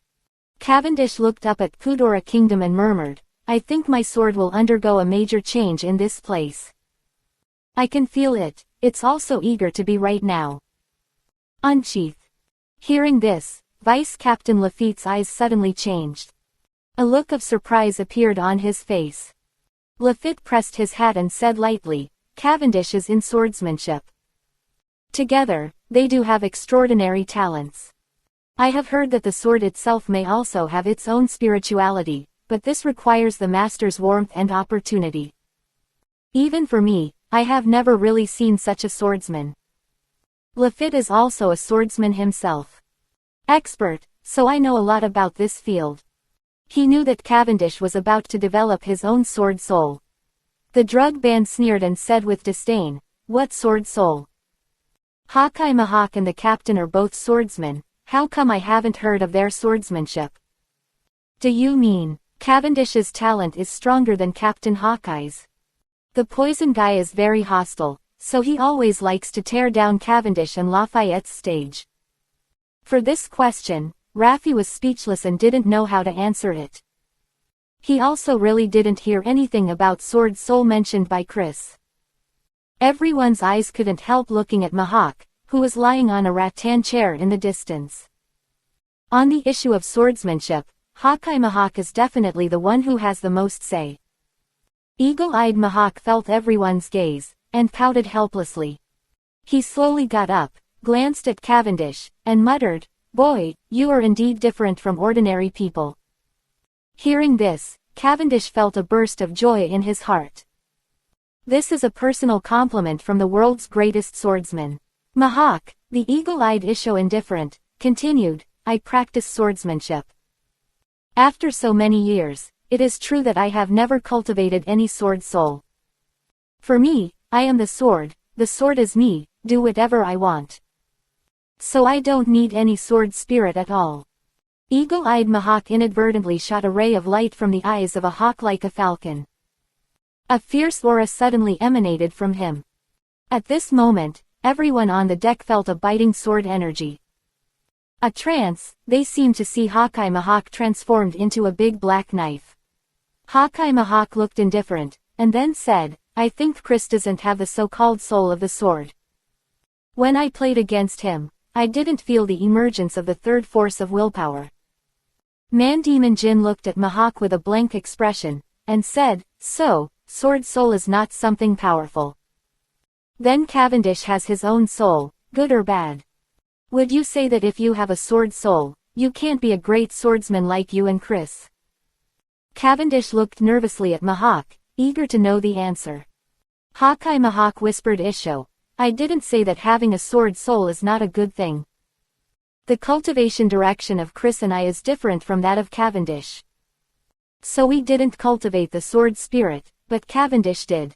Cavendish looked up at Pudora Kingdom and murmured, I think my sword will undergo a major change in this place. I can feel it, it's all so eager to be right now. Unsheath. Hearing this, Vice Captain Lafitte's eyes suddenly changed. A look of surprise appeared on his face. Lafitte pressed his hat and said lightly, Cavendish is in swordsmanship. Together, they do have extraordinary talents. I have heard that the sword itself may also have its own spirituality, but this requires the master's warmth and opportunity. Even for me, I have never really seen such a swordsman. Lafitte is also a swordsman himself. Expert, so I know a lot about this field. He knew that Cavendish was about to develop his own sword soul. The drug band sneered and said with disdain, what sword soul? Hawkeye Mahawk and the captain are both swordsmen. How come I haven't heard of their swordsmanship? Do you mean, Cavendish's talent is stronger than Captain Hawkeye's? The poison guy is very hostile, so he always likes to tear down Cavendish and Lafayette's stage. For this question, Raffi was speechless and didn't know how to answer it. He also really didn't hear anything about Sword Soul mentioned by Chris. Everyone's eyes couldn't help looking at Mahawk, who was lying on a rattan chair in the distance. On the issue of swordsmanship, Hawkeye Mahawk is definitely the one who has the most say. Eagle-eyed Mahawk felt everyone's gaze, and pouted helplessly. He slowly got up, glanced at Cavendish, and muttered, Boy, you are indeed different from ordinary people. Hearing this, Cavendish felt a burst of joy in his heart. This is a personal compliment from the world's greatest swordsman. Mahawk, the eagle-eyed Isho indifferent, continued, I practice swordsmanship. After so many years, it is true that I have never cultivated any sword soul. For me, I am the sword is me, do whatever I want. So I don't need any sword spirit at all. Eagle-eyed Mahawk inadvertently shot a ray of light from the eyes of a hawk like a falcon. A fierce aura suddenly emanated from him. At this moment, everyone on the deck felt a biting sword energy. A trance, they seemed to see Hawkeye Mahawk transformed into a big black knife. Hawkeye Mahawk looked indifferent, and then said, I think Chris doesn't have the so-called soul of the sword. When I played against him, I didn't feel the emergence of the third force of willpower. Man-Demon Jin looked at Mahawk with a blank expression, and said, so, sword soul is not something powerful. Then Cavendish has his own soul, good or bad. Would you say that if you have a sword soul, you can't be a great swordsman like you and Chris? Cavendish looked nervously at Mahawk, eager to know the answer. Hawkeye Mahawk whispered Isho, I didn't say that having a sword soul is not a good thing. The cultivation direction of Chris and I is different from that of Cavendish. So we didn't cultivate the sword spirit, but Cavendish did.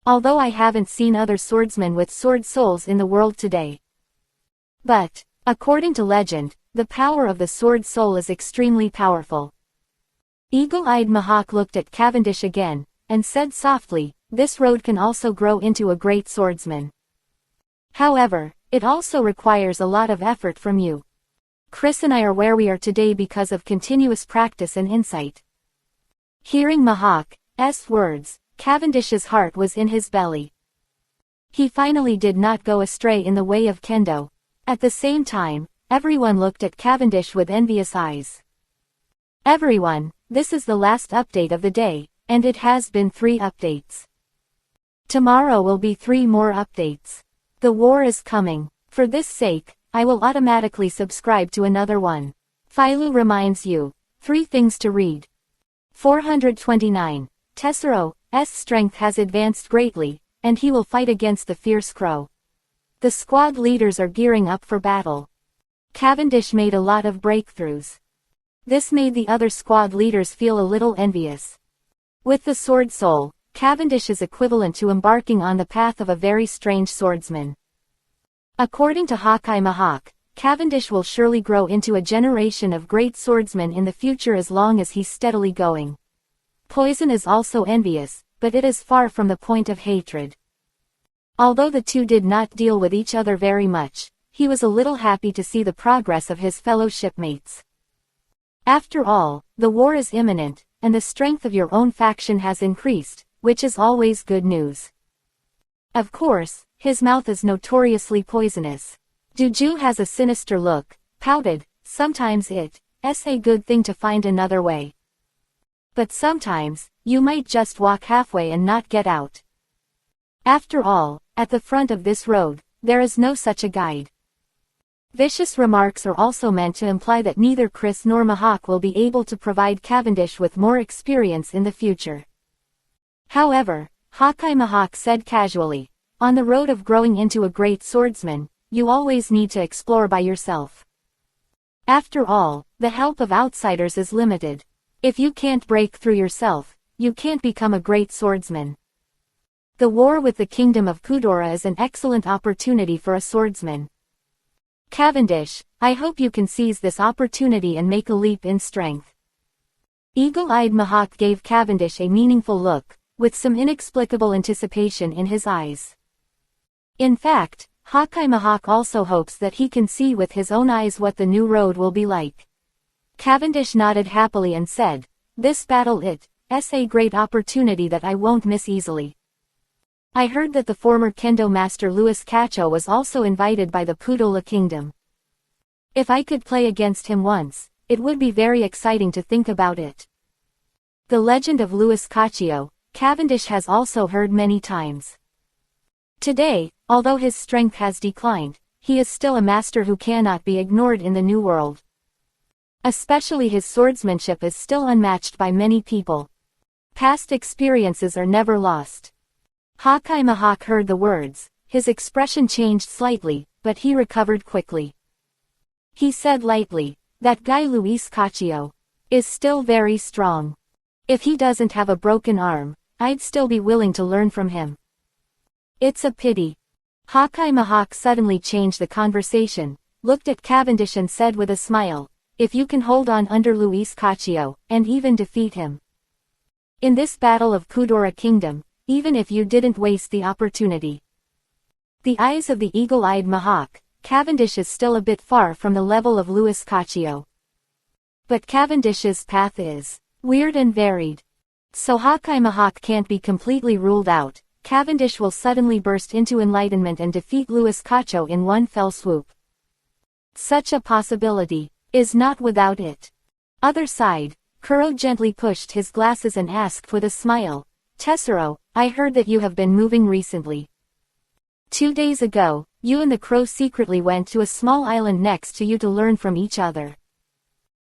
Although I haven't seen other swordsmen with sword souls in the world today. But, according to legend, the power of the sword soul is extremely powerful. Eagle-eyed Mahawk looked at Cavendish again, and said softly, this road can also grow into a great swordsman. However, it also requires a lot of effort from you. Chris and I are where we are today because of continuous practice and insight. Hearing Mahak's words, Cavendish's heart was in his belly. He finally did not go astray in the way of kendo. At the same time, everyone looked at Cavendish with envious eyes. Everyone, this is the last update of the day, and it has been 3 updates. Tomorrow will be 3 more updates. The war is coming. For this sake, I will automatically subscribe to another one. Philo reminds you. 3 things to read. 429. Tessero's strength has advanced greatly, and he will fight against the fierce crow. The squad leaders are gearing up for battle. Cavendish made a lot of breakthroughs. This made the other squad leaders feel a little envious. With the sword soul, Cavendish is equivalent to embarking on the path of a very strange swordsman. According to Mahak, Cavendish will surely grow into a generation of great swordsmen in the future as long as he's steadily going. Poison is also envious, but it is far from the point of hatred. Although the two did not deal with each other very much, he was a little happy to see the progress of his fellow shipmates. After all, the war is imminent, and the strength of your own faction has increased, which is always good news. Of course, his mouth is notoriously poisonous. Juju has a sinister look, pouted. Sometimes it's a good thing to find another way. But sometimes, you might just walk halfway and not get out. After all, at the front of this road, there is no such a guide. Vicious remarks are also meant to imply that neither Chris nor Mahak will be able to provide Cavendish with more experience in the future. However, Mahak said casually, on the road of growing into a great swordsman, you always need to explore by yourself. After all, the help of outsiders is limited. If you can't break through yourself, you can't become a great swordsman. The war with the kingdom of Kudora is an excellent opportunity for a swordsman. Cavendish, I hope you can seize this opportunity and make a leap in strength. Eagle-eyed Mahak gave Cavendish a meaningful look, with some inexplicable anticipation in his eyes. In fact, Mahak also hopes that he can see with his own eyes what the new road will be like. Cavendish nodded happily and said, this battle is a great opportunity that I won't miss easily. I heard that the former kendo master Louis Cacho was also invited by the Pudola kingdom. If I could play against him once, it would be very exciting to think about it. The legend of Louis Cacho, Cavendish has also heard many times. Today, although his strength has declined, he is still a master who cannot be ignored in the new world. Especially his swordsmanship is still unmatched by many people. Past experiences are never lost. Mahak heard the words, his expression changed slightly, but he recovered quickly. He said lightly, that guy Luis Cacho is still very strong. If he doesn't have a broken arm, I'd still be willing to learn from him. It's a pity. Mahak suddenly changed the conversation, looked at Cavendish and said with a smile, if you can hold on under Luis Cacho, and even defeat him. In this battle of Kudora Kingdom, even if you didn't waste the opportunity. The eyes of the eagle-eyed Mahak, Cavendish is still a bit far from the level of Louis Cacho. But Cavendish's path is weird and varied. So Mahak can't be completely ruled out. Cavendish will suddenly burst into enlightenment and defeat Louis Cacho in one fell swoop. Such a possibility is not without it. Other side, Kuro gently pushed his glasses and asked with a smile, Tessero, I heard that you have been moving recently. 2 days ago, you and the crow secretly went to a small island next to you to learn from each other.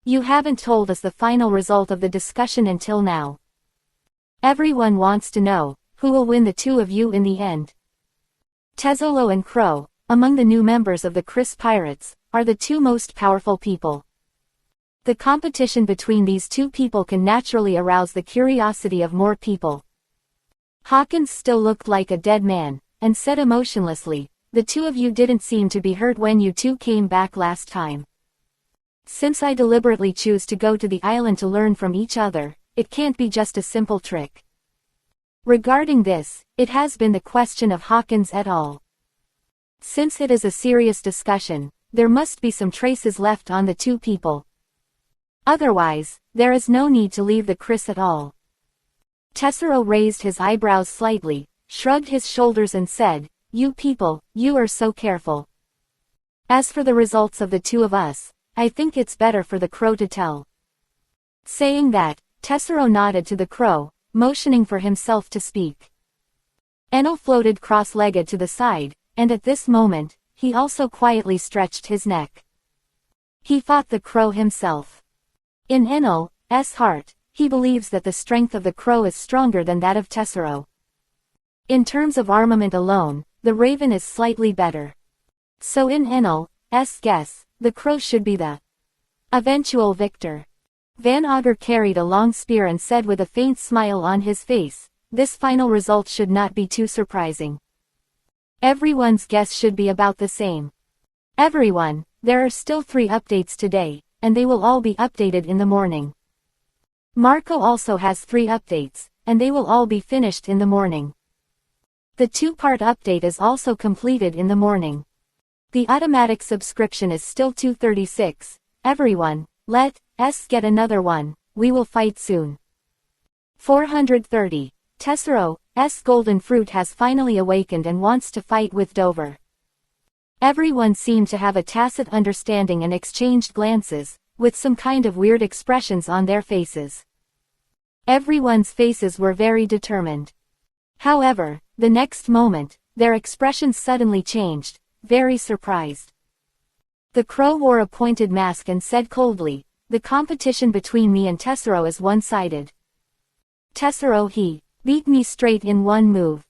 You haven't told us the final result of the discussion until now. Everyone wants to know, who will win the two of you in the end. Tezzolo and Crow, among the new members of the Chris Pirates, are the two most powerful people. The competition between these two people can naturally arouse the curiosity of more people. Hawkins still looked like a dead man, and said emotionlessly, the two of you didn't seem to be hurt when you two came back last time. Since I deliberately choose to go to the island to learn from each other, it can't be just a simple trick. Regarding this, it has been the question of Hawkins et al. Since it is a serious discussion, there must be some traces left on the two people. Otherwise, there is no need to leave the Chris at all. Tessero raised his eyebrows slightly, shrugged his shoulders and said, "You people, you are so careful. As for the results of the two of us, I think it's better for the crow to tell." Saying that, Tessero nodded to the crow, motioning for himself to speak. Enel floated cross-legged to the side, and at this moment, he also quietly stretched his neck. He fought the crow himself. In Enel's heart, he believes that the strength of the crow is stronger than that of Tessero. In terms of armament alone, the raven is slightly better. So in Enel's guess, the crow should be the eventual victor. Van Augur carried a long spear and said with a faint smile on his face, "This final result should not be too surprising. Everyone's guess should be about the same. Everyone, there are still 3 updates today, and they will all be updated in the morning. Marco also has 3 updates, and they will all be finished in the morning. The 2-part update is also completed in the morning. The automatic subscription is still $236. Everyone, let's get another one, we will fight soon." 430. Tessero's golden fruit has finally awakened and wants to fight with Dover. Everyone seemed to have a tacit understanding and exchanged glances, with some kind of weird expressions on their faces. Everyone's faces were very determined. However, the next moment, their expressions suddenly changed, very surprised. The crow wore a pointed mask and said coldly, "The competition between me and Tessero is one-sided. Tessero he beat me straight in one move."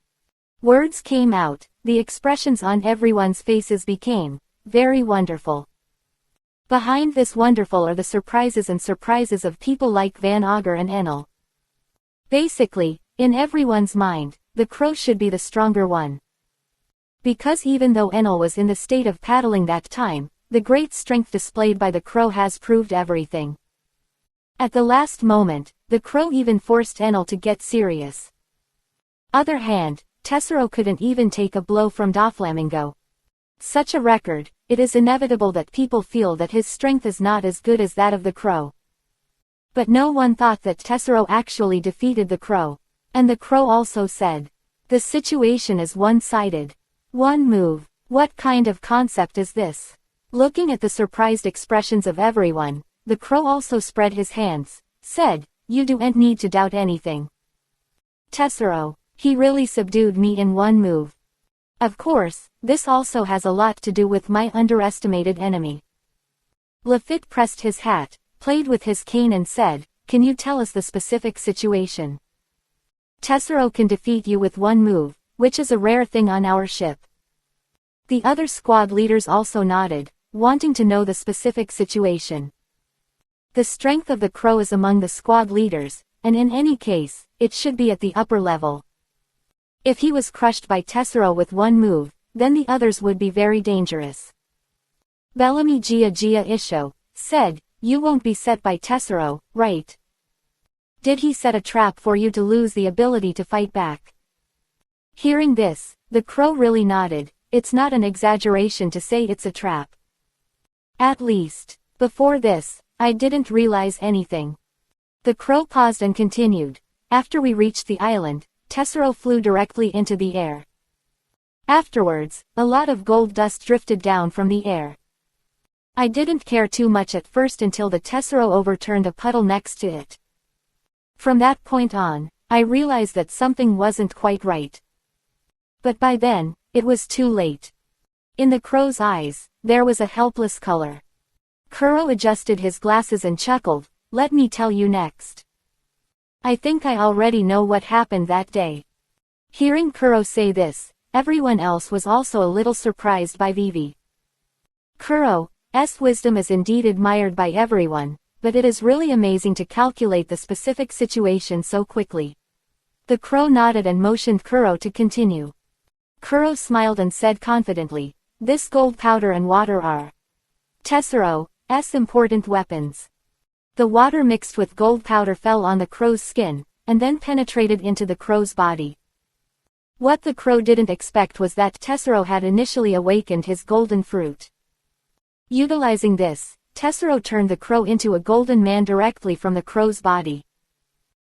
Words came out, the expressions on everyone's faces became very wonderful. Behind this wonderful are the surprises of people like Van Augur and Enel. Basically, in everyone's mind, the crow should be the stronger one. Because even though Enel was in the state of paddling that time, the great strength displayed by the crow has proved everything. At the last moment, the crow even forced Enel to get serious. Other hand, Tessero couldn't even take a blow from Doflamingo. Such a record, it is inevitable that people feel that his strength is not as good as that of the crow. But no one thought that Tessero actually defeated the crow. And the crow also said, "The situation is one-sided. One move. What kind of concept is this?" Looking at the surprised expressions of everyone, the crow also spread his hands, said, "You don't need to doubt anything. Tessero, he really subdued me in one move. Of course, this also has a lot to do with my underestimated enemy." Lafitte pressed his hat, played with his cane and said, "Can you tell us the specific situation?" "Tessero can defeat you with one move, which is a rare thing on our ship." The other squad leaders also nodded, wanting to know the specific situation. The strength of the crow is among the squad leaders, and in any case, it should be at the upper level. If he was crushed by Tessero with one move, then the others would be very dangerous. Bellamy Gia Isho said, "You won't be set by Tessero, right? Did he set a trap for you to lose the ability to fight back?" Hearing this, the crow really nodded. It's not an exaggeration to say it's a trap. At least, before this, I didn't realize anything. The crow paused and continued. After we reached the island, Tessero flew directly into the air. Afterwards, a lot of gold dust drifted down from the air. I didn't care too much at first until the Tessero overturned a puddle next to it. From that point on, I realized that something wasn't quite right. But by then, it was too late. In the crow's eyes, there was a helpless color. Kuro adjusted his glasses and chuckled, "Let me tell you next. I think I already know what happened that day." Hearing Kuro say this, everyone else was also a little surprised by Vivi. Kuro's wisdom is indeed admired by everyone, but it is really amazing to calculate the specific situation so quickly. The crow nodded and motioned Kuro to continue. Kuro smiled and said confidently, "This gold powder and water are Tessero's important weapons." The water mixed with gold powder fell on the crow's skin, and then penetrated into the crow's body. What the crow didn't expect was that Tessero had initially awakened his golden fruit. Utilizing this, Tessero turned the crow into a golden man directly from the crow's body.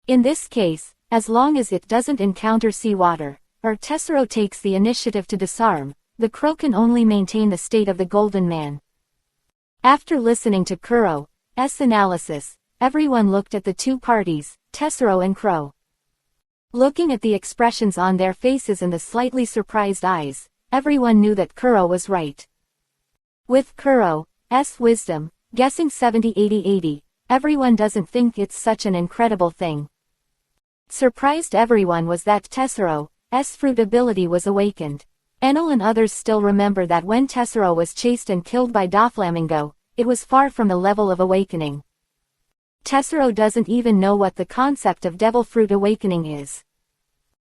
In this case, as long as it doesn't encounter seawater, or Tessero takes the initiative to disarm, the crow can only maintain the state of the golden man. After listening to Kuro's analysis, everyone looked at the two parties, Tessero and Crow. Looking at the expressions on their faces and the slightly surprised eyes, everyone knew that Kuro was right. With Kuro's wisdom, guessing 70-80-80, everyone doesn't think it's such an incredible thing. Surprised everyone was that Tessero's fruit ability was awakened. Enel and others still remember that when Tessero was chased and killed by Doflamingo, it was far from the level of awakening. Tessero doesn't even know what the concept of devil fruit awakening is.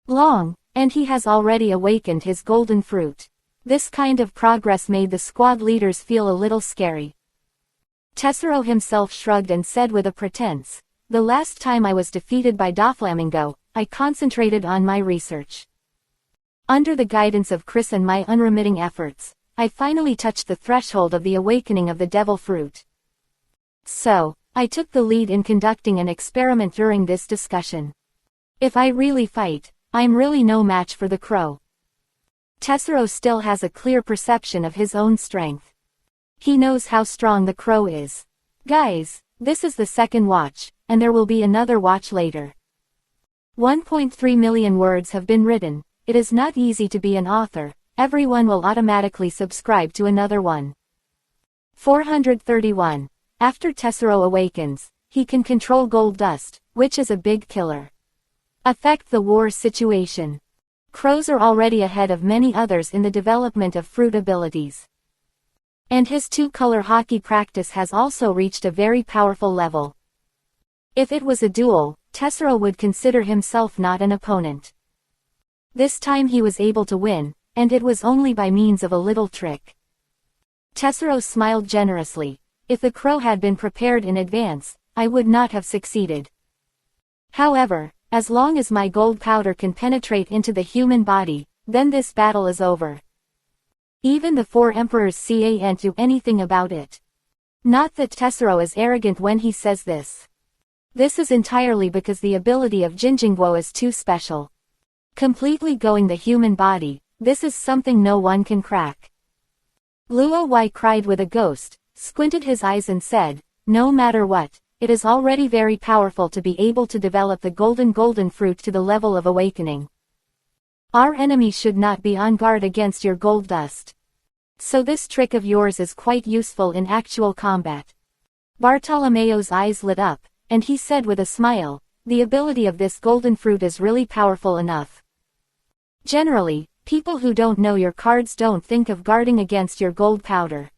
And he has already awakened his golden fruit. This kind of progress made the squad leaders feel a little scary. Tessero himself shrugged and said with a pretense, "The last time I was defeated by Doflamingo, I concentrated on my research. Under the guidance of Chris and my unremitting efforts, I finally touched the threshold of the awakening of the devil fruit. So, I took the lead in conducting an experiment during this discussion. If I really fight, I'm really no match for the crow." Tessero still has a clear perception of his own strength. He knows how strong the crow is. Guys, this is the second watch, and there will be another watch later. 1.3 million words have been written. It is not easy to be an author. Everyone will automatically subscribe to another one. 431. After Tessero awakens, he can control gold dust, which is a big killer. Affect the war situation. Crows are already ahead of many others in the development of fruit abilities. And his two-color hockey practice has also reached a very powerful level. If it was a duel, Tessero would consider himself not an opponent. This time he was able to win, and it was only by means of a little trick. Tessero smiled generously. If the crow had been prepared in advance, I would not have succeeded. However, as long as my gold powder can penetrate into the human body, then this battle is over. Even the four emperors can't do anything about it. Not that Tessero is arrogant when he says this. This is entirely because the ability of Jinjingguo is too special. Completely going the human body, this is something no one can crack. Luo Wei cried with a ghost, squinted his eyes and said, "No matter what, it is already very powerful to be able to develop the golden fruit to the level of awakening. Our enemy should not be on guard against your gold dust. So this trick of yours is quite useful in actual combat." Bartolomeo's eyes lit up, and he said with a smile, "The ability of this golden fruit is really powerful enough. Generally, people who don't know your cards don't think of guarding against your gold powder.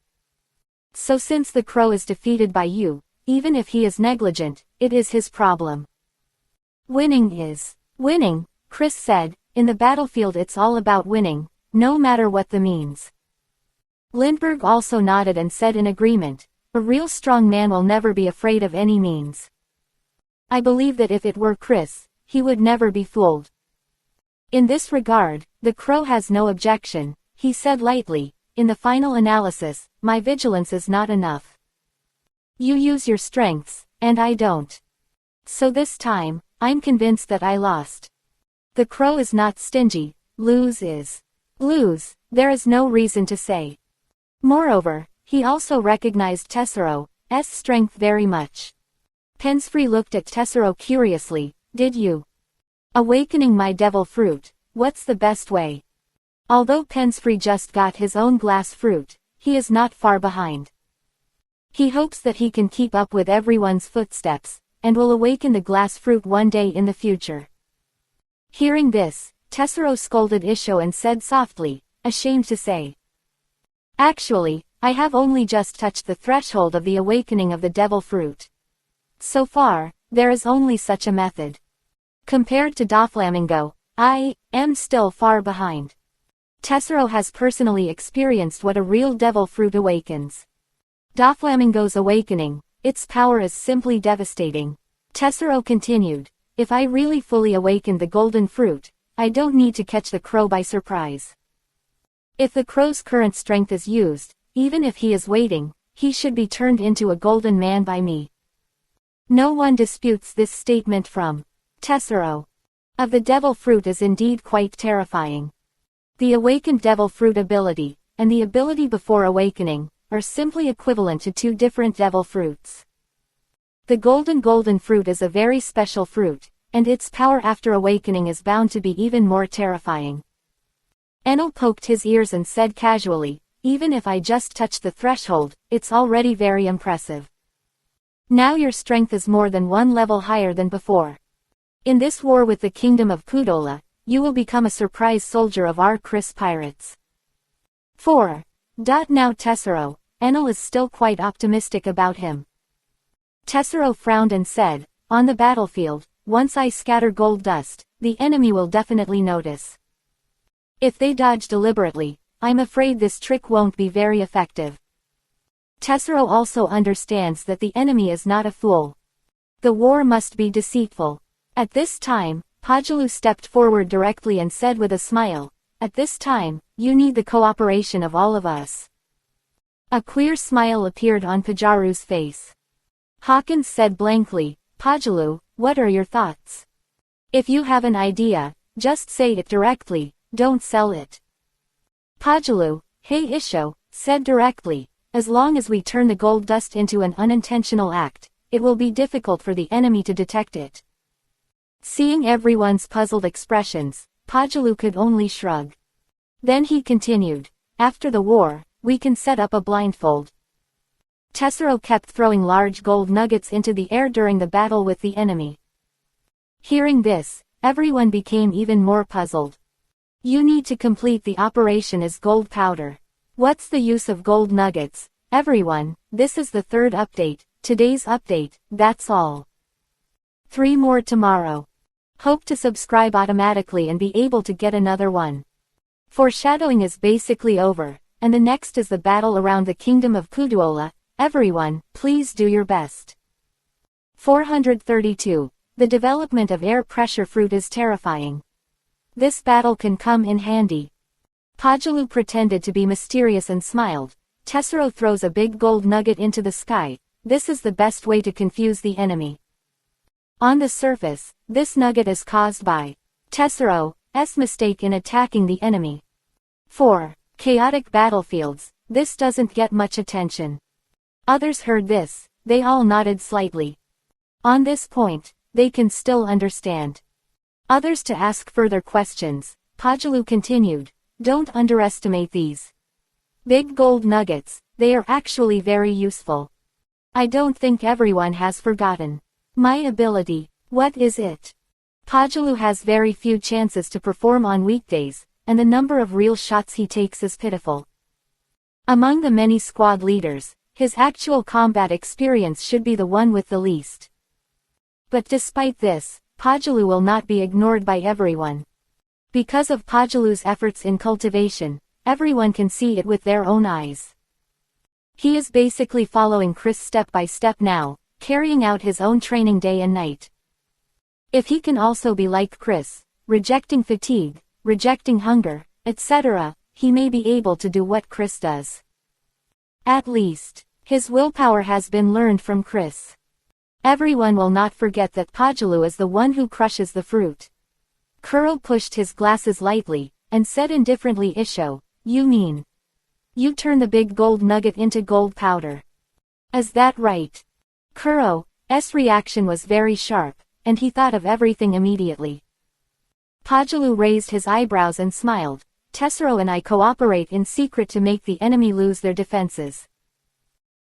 So since the crow is defeated by you, even if he is negligent, it is his problem." "Winning is winning," Chris said. "In the battlefield it's all about winning, no matter what the means." Lindbergh also nodded and said in agreement, "A real strong man will never be afraid of any means. I believe that if it were Chris, he would never be fooled." In this regard, the crow has no objection. He said lightly, "In the final analysis, my vigilance is not enough. You use your strengths, and I don't. So this time, I'm convinced that I lost. The crow is not stingy, lose is lose, there is no reason to say." Moreover, he also recognized Tessero's strength very much. Pensfrey looked at Tessero curiously. "Did you awakening my devil fruit? What's the best way?" Although Pensfrey just got his own glass fruit, he is not far behind. He hopes that he can keep up with everyone's footsteps, and will awaken the glass fruit one day in the future. Hearing this, Tessero scolded Isho and said softly, ashamed to say, "Actually, I have only just touched the threshold of the awakening of the devil fruit. So far, there is only such a method. Compared to Doflamingo, I am still far behind." Tessero has personally experienced what a real devil fruit awakens. Doflamingo's awakening, its power is simply devastating. Tessero continued, "If I really fully awakened the golden fruit, I don't need to catch the crow by surprise. If the crow's current strength is used, even if he is waiting, he should be turned into a golden man by me. No one disputes this statement from Tessero. Of the devil fruit is indeed quite terrifying. The awakened devil fruit ability, and the ability before awakening, are simply equivalent to two different devil fruits. The golden fruit is a very special fruit, and its power after awakening is bound to be even more terrifying. Enel poked his ears and said casually, even if I just touch the threshold, it's already very impressive. Now your strength is more than one level higher than before. In this war with the kingdom of Pudola, you will become a surprise soldier of our Chris pirates. 4. Now Tessero, Enel is still quite optimistic about him. Tessero frowned and said, on the battlefield, once I scatter gold dust, the enemy will definitely notice. If they dodge deliberately, I'm afraid this trick won't be very effective. Tessero also understands that the enemy is not a fool. The war must be deceitful. At this time, Pajalu stepped forward directly and said with a smile, at this time, you need the cooperation of all of us. A queer smile appeared on Pajaru's face. Hawkins said blankly, Pajalu, what are your thoughts? If you have an idea, just say it directly, don't sell it. Pajalu, hey Isho, said directly, as long as we turn the gold dust into an unintentional act, it will be difficult for the enemy to detect it. Seeing everyone's puzzled expressions, Pajalu could only shrug. Then he continued, after the war, we can set up a blindfold. Tessero kept throwing large gold nuggets into the air during the battle with the enemy. Hearing this, everyone became even more puzzled. You need to complete the operation as gold powder. What's the use of gold nuggets? Everyone, this is the third update, today's update, that's all. 3 more tomorrow. Hope to subscribe automatically and be able to get another one. Foreshadowing is basically over, and the next is the battle around the kingdom of Puduola. Everyone, please do your best. 432. The development of air pressure fruit is terrifying. This battle can come in handy. Pajalu pretended to be mysterious and smiled. Tessero throws a big gold nugget into the sky. This is the best way to confuse the enemy. On the surface, this nugget is caused by Tessero's mistake in attacking the enemy. 4. Chaotic battlefields. This doesn't get much attention. Others heard this, they all nodded slightly. On this point, they can still understand. Others to ask further questions. Pajalu continued, don't underestimate these big gold nuggets, they are actually very useful. I don't think everyone has forgotten my ability. What is it? Pajalu has very few chances to perform on weekdays, and the number of real shots he takes is pitiful. Among the many squad leaders, his actual combat experience should be the one with the least. But despite this, Pajalu will not be ignored by everyone. Because of Pajalu's efforts in cultivation, everyone can see it with their own eyes. He is basically following Chris step by step now, carrying out his own training day and night. If he can also be like Chris, rejecting fatigue, rejecting hunger, etc., he may be able to do what Chris does. At least, his willpower has been learned from Chris. Everyone will not forget that Pajalu is the one who crushes the fruit. Kuro pushed his glasses lightly, and said indifferently, Isho, you mean you turn the big gold nugget into gold powder? Is that right? Kuro's reaction was very sharp, and he thought of everything immediately. Pajalu raised his eyebrows and smiled. Tessero and I cooperate in secret to make the enemy lose their defenses.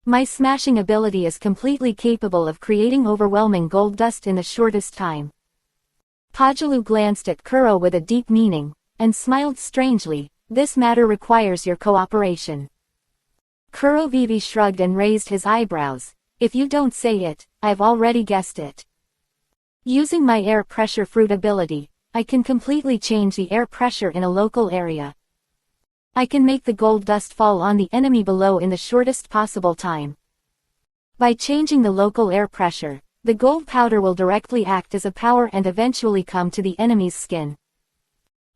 My smashing ability is completely capable of creating overwhelming gold dust in the shortest time. Pajalu glanced at Kuro with a deep meaning, and smiled strangely. This matter requires your cooperation. Kuro Vivi shrugged and raised his eyebrows. If you don't say it, I've already guessed it. Using my air pressure fruit ability, I can completely change the air pressure in a local area. I can make the gold dust fall on the enemy below in the shortest possible time. By changing the local air pressure, the gold powder will directly act as a power and eventually come to the enemy's skin.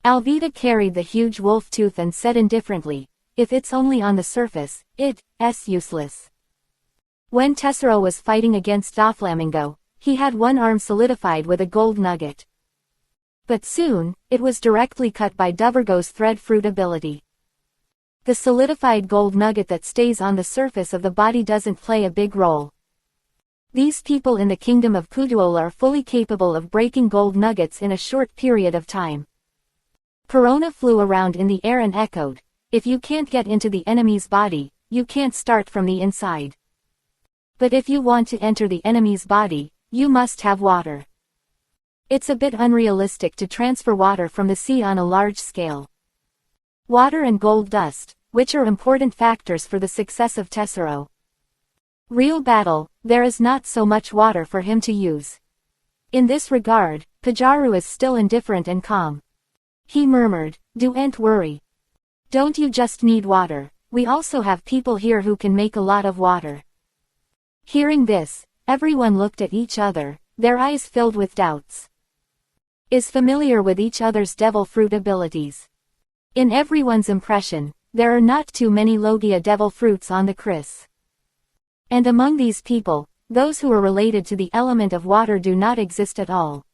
Alvida carried the huge wolf tooth and said indifferently, if it's only on the surface, it's useless. When Tessero was fighting against Doflamingo, he had one arm solidified with a gold nugget. But soon, it was directly cut by Duvergo's thread fruit ability. The solidified gold nugget that stays on the surface of the body doesn't play a big role. These people in the kingdom of Kuduola are fully capable of breaking gold nuggets in a short period of time. Perona flew around in the air and echoed, "If you can't get into the enemy's body, you can't start from the inside. But if you want to enter the enemy's body, you must have water." It's a bit unrealistic to transfer water from the sea on a large scale. Water and gold dust, which are important factors for the success of Tessero. Real battle, there is not so much water for him to use. In this regard, Pajaru is still indifferent and calm. He murmured, "Don't worry. Don't you just need water, we also have people here who can make a lot of water." Hearing this, everyone looked at each other, their eyes filled with doubts. Is familiar with each other's devil fruit abilities. In everyone's impression, there are not too many Logia devil fruits on the Kriss. And among these people, those who are related to the element of water do not exist at all.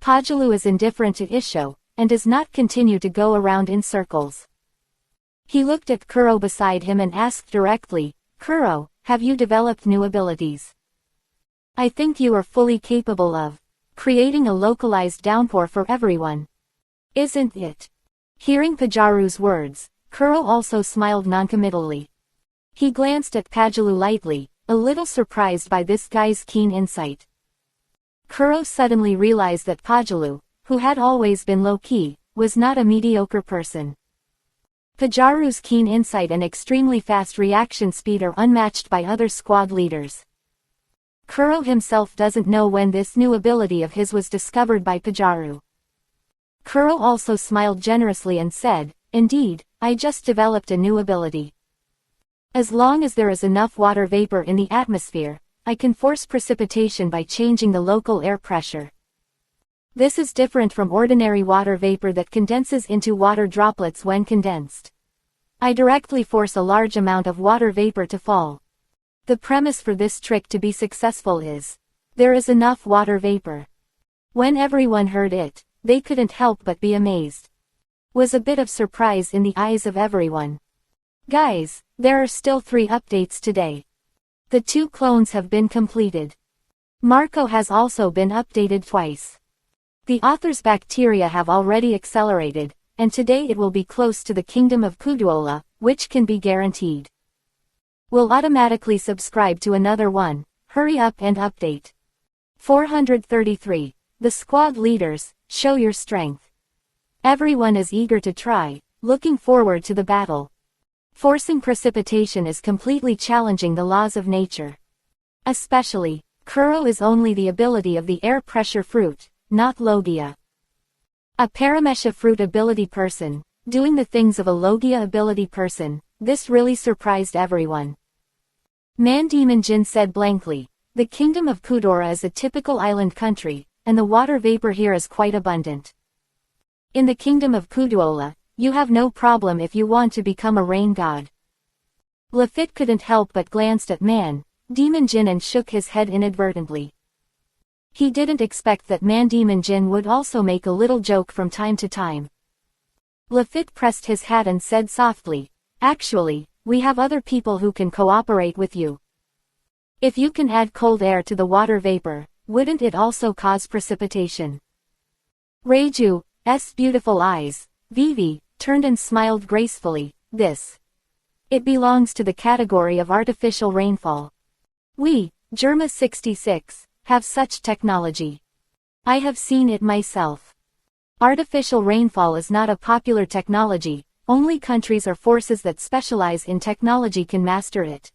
Pajalu is indifferent to Isho, and does not continue to go around in circles. He looked at Kuro beside him and asked directly, "Kuro, have you developed new abilities? I think you are fully capable of creating a localized downpour for everyone. Isn't it?" Hearing Pajaru's words, Kuro also smiled noncommittally. He glanced at Pajalu lightly, a little surprised by this guy's keen insight. Kuro suddenly realized that Pajalu, who had always been low-key, was not a mediocre person. Pajaru's keen insight and extremely fast reaction speed are unmatched by other squad leaders. Kuro himself doesn't know when this new ability of his was discovered by Pajaru. Kuro also smiled generously and said, "Indeed, I just developed a new ability. As long as there is enough water vapor in the atmosphere, I can force precipitation by changing the local air pressure. This is different from ordinary water vapor that condenses into water droplets when condensed. I directly force a large amount of water vapor to fall. The premise for this trick to be successful is, there is enough water vapor." When everyone heard it, they couldn't help but be amazed. Was a bit of surprise in the eyes of everyone. Guys, there are still 3 updates today. The 2 clones have been completed. Marco has also been updated twice. The author's bacteria have already accelerated, and today it will be close to the kingdom of Kuduola, which can be guaranteed. We'll automatically subscribe to another one, hurry up and update. 433. The squad leaders, show your strength. Everyone is eager to try, looking forward to the battle. Forcing precipitation is completely challenging the laws of nature. Especially, Kuro is only the ability of the air pressure fruit, not Logia. A Paramesha fruit ability person, doing the things of a Logia ability person, this really surprised everyone. Man-Demon Jin said blankly, "The kingdom of Kudora is a typical island country, and the water vapor here is quite abundant. In the kingdom of Kuduola, you have no problem if you want to become a rain god." Lafitte couldn't help but glanced at Man-Demon Jin and shook his head inadvertently. He didn't expect that Man-Demon Jin would also make a little joke from time to time. Lafitte pressed his hat and said softly, "Actually, we have other people who can cooperate with you. If you can add cold air to the water vapor, wouldn't it also cause precipitation?" Reiju's beautiful eyes, Vivi, turned and smiled gracefully. It belongs to the category of artificial rainfall. We, Germa 66, have such technology. I have seen it myself. Artificial rainfall is not a popular technology, only countries or forces that specialize in technology can master it.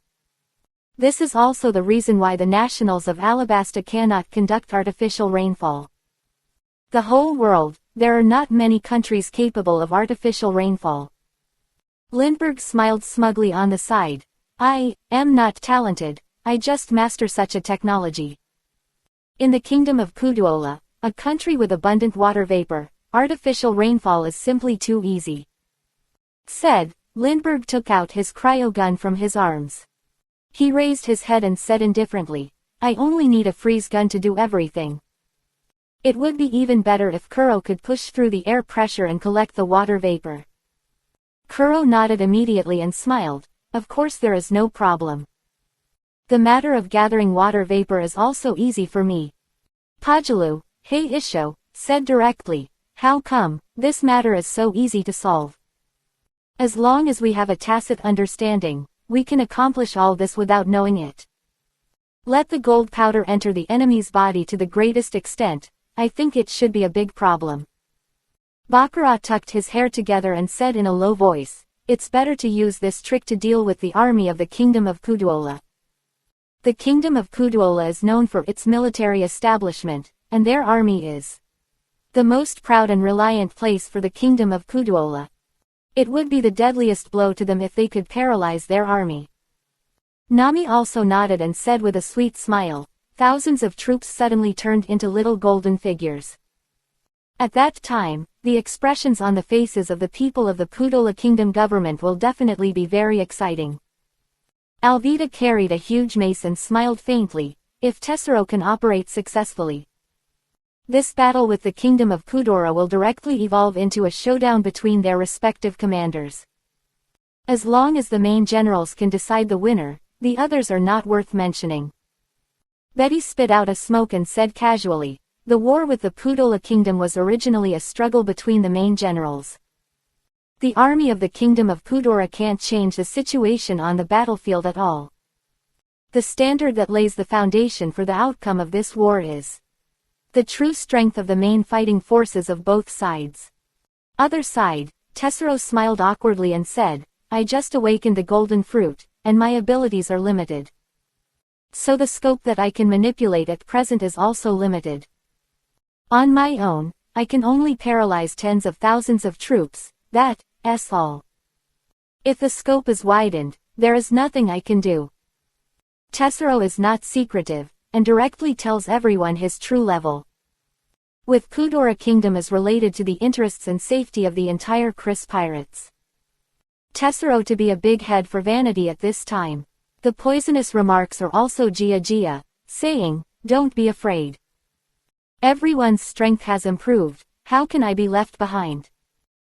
This is also the reason why the nationals of Alabasta cannot conduct artificial rainfall. The whole world, there are not many countries capable of artificial rainfall. Lindbergh smiled smugly on the side. "I am not talented, I just master such a technology. In the kingdom of Kuduola, a country with abundant water vapor, artificial rainfall is simply too easy." Said, Lindbergh took out his cryo gun from his arms. He raised his head and said indifferently, I only need a freeze gun to do everything. It would be even better if Kuro could push through the air pressure and collect the water vapor. Kuro nodded immediately and smiled. Of course there is no problem. The matter of gathering water vapor is also easy for me. Pajalu, hey Isho, said directly, how come, this matter is so easy to solve? As long as we have a tacit understanding, we can accomplish all this without knowing it. Let the gold powder enter the enemy's body to the greatest extent, I think it should be a big problem. Bakura tucked his hair together and said in a low voice, it's better to use this trick to deal with the army of the Kingdom of Puduola. The Kingdom of Puduola is known for its military establishment, and their army is the most proud and reliant place for the Kingdom of Puduola. It would be the deadliest blow to them if they could paralyze their army. Nami also nodded and said with a sweet smile, thousands of troops suddenly turned into little golden figures. At that time, the expressions on the faces of the people of the Pudola Kingdom government will definitely be very exciting. Alvida carried a huge mace and smiled faintly, if Tessero can operate successfully. This battle with the Kingdom of Pudora will directly evolve into a showdown between their respective commanders. As long as the main generals can decide the winner, the others are not worth mentioning. Betty spit out a smoke and said casually, the war with the Pudola Kingdom was originally a struggle between the main generals. The army of the Kingdom of Pudora can't change the situation on the battlefield at all. The standard that lays the foundation for the outcome of this war is the true strength of the main fighting forces of both sides. Other side, Tessero smiled awkwardly and said, I just awakened the golden fruit, and my abilities are limited. So the scope that I can manipulate at present is also limited. On my own, I can only paralyze tens of thousands of troops, that's all. If the scope is widened, there is nothing I can do. Tessero is not secretive, and directly tells everyone his true level. With Pudora Kingdom is related to the interests and safety of the entire Chris pirates. Tessero to be a big head for vanity at this time. The poisonous remarks are also Gia, saying, don't be afraid. Everyone's strength has improved, how can I be left behind?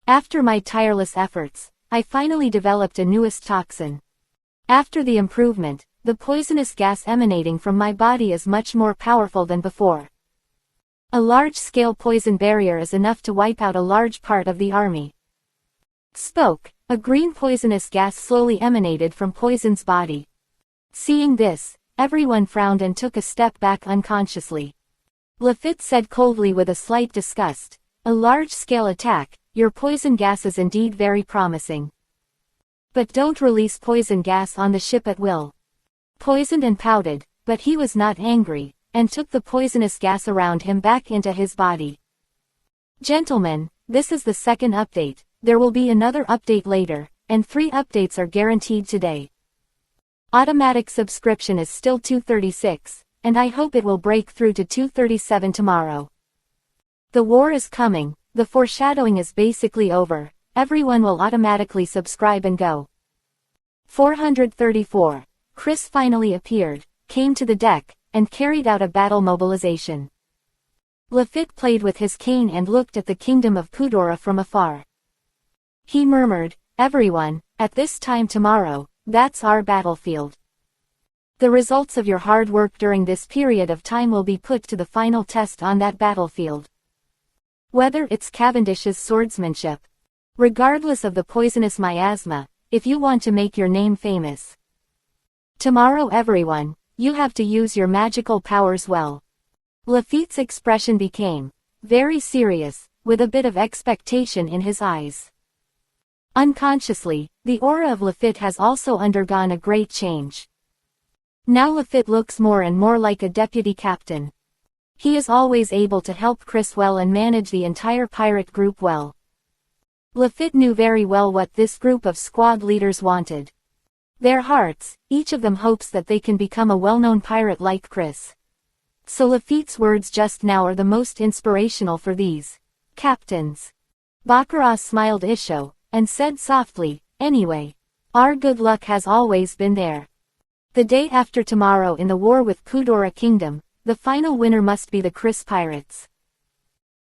After my tireless efforts, I finally developed a newest toxin. After the improvement, the poisonous gas emanating from my body is much more powerful than before. A large-scale poison barrier is enough to wipe out a large part of the army. Spoke, a green poisonous gas slowly emanated from Poison's body. Seeing this, everyone frowned and took a step back unconsciously. Lafitte said coldly with a slight disgust, a large-scale attack, your poison gas is indeed very promising. But don't release poison gas on the ship at will. Poisoned and pouted, but he was not angry, and took the poisonous gas around him back into his body. Gentlemen, this is the second update, there will be another update later, and 3 updates are guaranteed today. Automatic subscription is still $236, and I hope it will break through to $237 tomorrow. The war is coming, the foreshadowing is basically over, everyone will automatically subscribe and go. 434. Chris finally appeared, came to the deck, and carried out a battle mobilization. Lafitte played with his cane and looked at the Kingdom of Pudora from afar. He murmured, everyone, at this time tomorrow, that's our battlefield. The results of your hard work during this period of time will be put to the final test on that battlefield. Whether it's Cavendish's swordsmanship. Regardless of the poisonous miasma, if you want to make your name famous. Tomorrow everyone, you have to use your magical powers well. Lafitte's expression became very serious, with a bit of expectation in his eyes. Unconsciously, the aura of Lafitte has also undergone a great change. Now Lafitte looks more and more like a deputy captain. He is always able to help Chris well and manage the entire pirate group well. Lafitte knew very well what this group of squad leaders wanted. Their hearts, each of them hopes that they can become a well-known pirate like Chris. So Lafitte's words just now are the most inspirational for these captains. Bakura smiled Isho, and said softly, anyway. Our good luck has always been there. The day after tomorrow in the war with Kudora Kingdom, the final winner must be the Chris pirates.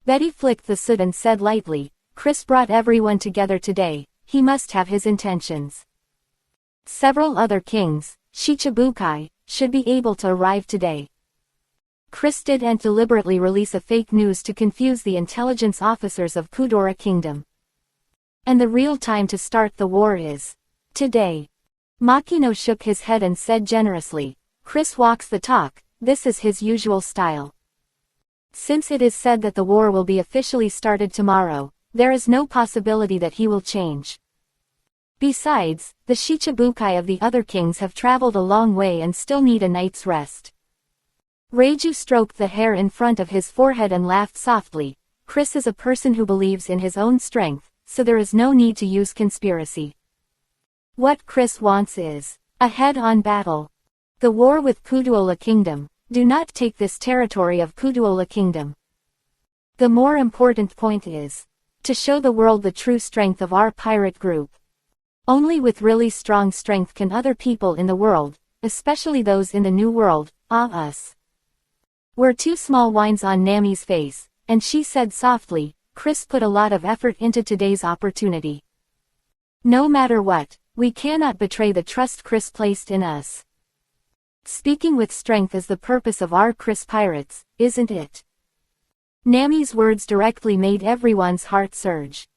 Betty flicked the soot and said lightly, Chris brought everyone together today, he must have his intentions. Several other kings, Shichibukai, should be able to arrive today. Chris didn't deliberately release a fake news to confuse the intelligence officers of Kudora Kingdom. And the real time to start the war is today. Makino shook his head and said generously, Chris walks the talk, this is his usual style. Since it is said that the war will be officially started tomorrow, there is no possibility that he will change. Besides, the Shichibukai of the other kings have traveled a long way and still need a night's rest. Reiju stroked the hair in front of his forehead and laughed softly. Chris is a person who believes in his own strength, so there is no need to use conspiracy. What Chris wants is a head-on battle. The war with Kudola Kingdom. Do not take this territory of Kudola Kingdom. The more important point is to show the world the true strength of our pirate group. Only with really strong strength can other people in the world, especially those in the New World, awe us. Were two small whines on Nami's face, and she said softly, Chris put a lot of effort into today's opportunity. No matter what, we cannot betray the trust Chris placed in us. Speaking with strength is the purpose of our Chris pirates, isn't it? Nami's words directly made everyone's heart surge.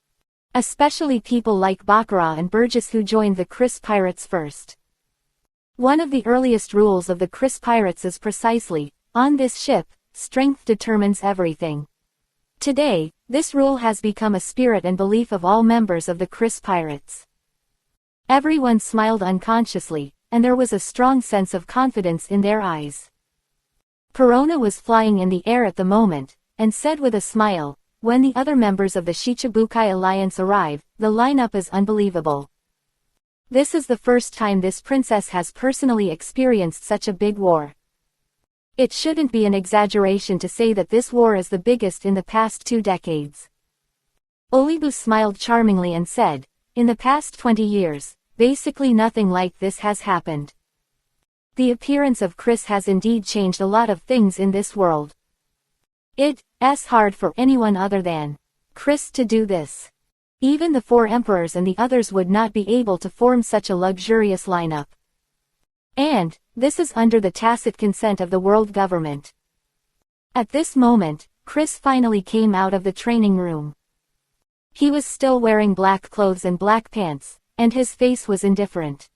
Especially people like Bakura and Burgess who joined the Chris pirates first. One of the earliest rules of the Chris pirates is precisely, on this ship, strength determines everything. Today, this rule has become a spirit and belief of all members of the Chris pirates. Everyone smiled unconsciously, and there was a strong sense of confidence in their eyes. Perona was flying in the air at the moment, and said with a smile, when the other members of the Shichibukai alliance arrive, the lineup is unbelievable. This is the first time this princess has personally experienced such a big war. It shouldn't be an exaggeration to say that this war is the biggest in the past 2 decades. Olibu smiled charmingly and said, in the past 20 years, basically nothing like this has happened. The appearance of Chris has indeed changed a lot of things in this world. It's hard for anyone other than Chris to do this. Even the 4 emperors and the others would not be able to form such a luxurious lineup. And, this is under the tacit consent of the world government. At this moment, Chris finally came out of the training room. He was still wearing black clothes and black pants, and his face was indifferent.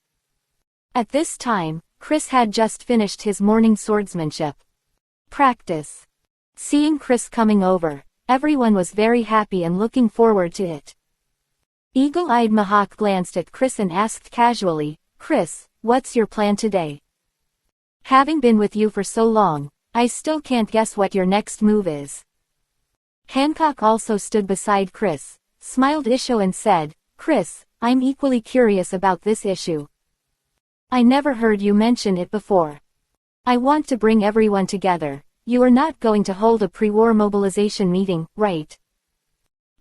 At this time, Chris had just finished his morning swordsmanship practice. Seeing Chris coming over, everyone was very happy and looking forward to it. Eagle-eyed Mihawk glanced at Chris and asked casually, Chris, what's your plan today? Having been with you for so long, I still can't guess what your next move is. Hancock also stood beside Chris, smiled Isho and said, Chris, I'm equally curious about this issue. I never heard you mention it before. I want to bring everyone together. You are not going to hold a pre-war mobilization meeting, right?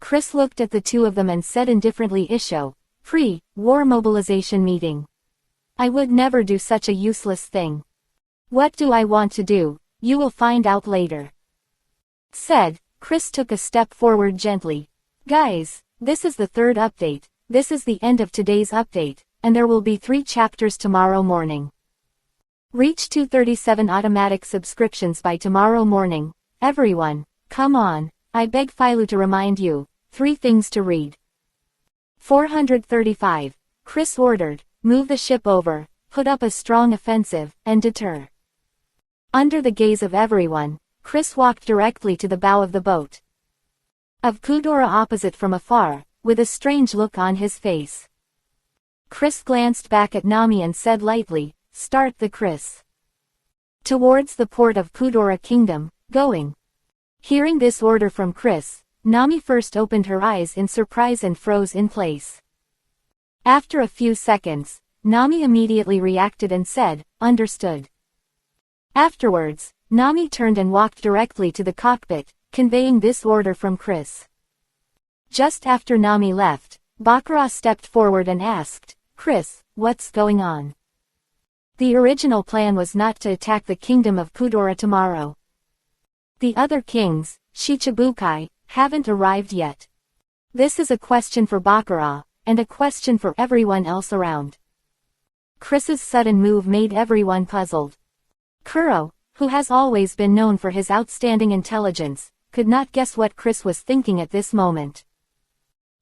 Chris looked at the two of them and said indifferently, Isho, pre-war mobilization meeting. I would never do such a useless thing. What do I want to do? You will find out later. Said, Chris took a step forward gently. Guys, this is the 3rd update. This is the end of today's update, and there will be 3 chapters tomorrow morning. Reach 237 automatic subscriptions by tomorrow morning. Everyone, come on, I beg Philu to remind you, 3 things to read. 435. Chris ordered, move the ship over, put up a strong offensive, and deter. Under the gaze of everyone, Chris walked directly to the bow of the boat. Of Kudora opposite from afar, with a strange look on his face. Chris glanced back at Nami and said lightly, start the Chris. Towards the port of Kudora Kingdom, going. Hearing this order from Chris, Nami first opened her eyes in surprise and froze in place. After a few seconds, Nami immediately reacted and said, understood. Afterwards, Nami turned and walked directly to the cockpit, conveying this order from Chris. Just after Nami left, Baccarat stepped forward and asked, "Chris, what's going on?" The original plan was not to attack the kingdom of Kudora tomorrow. The other kings, Shichibukai, haven't arrived yet. This is a question for Baccarat, and a question for everyone else around. Chris's sudden move made everyone puzzled. Kuro, who has always been known for his outstanding intelligence, could not guess what Chris was thinking at this moment.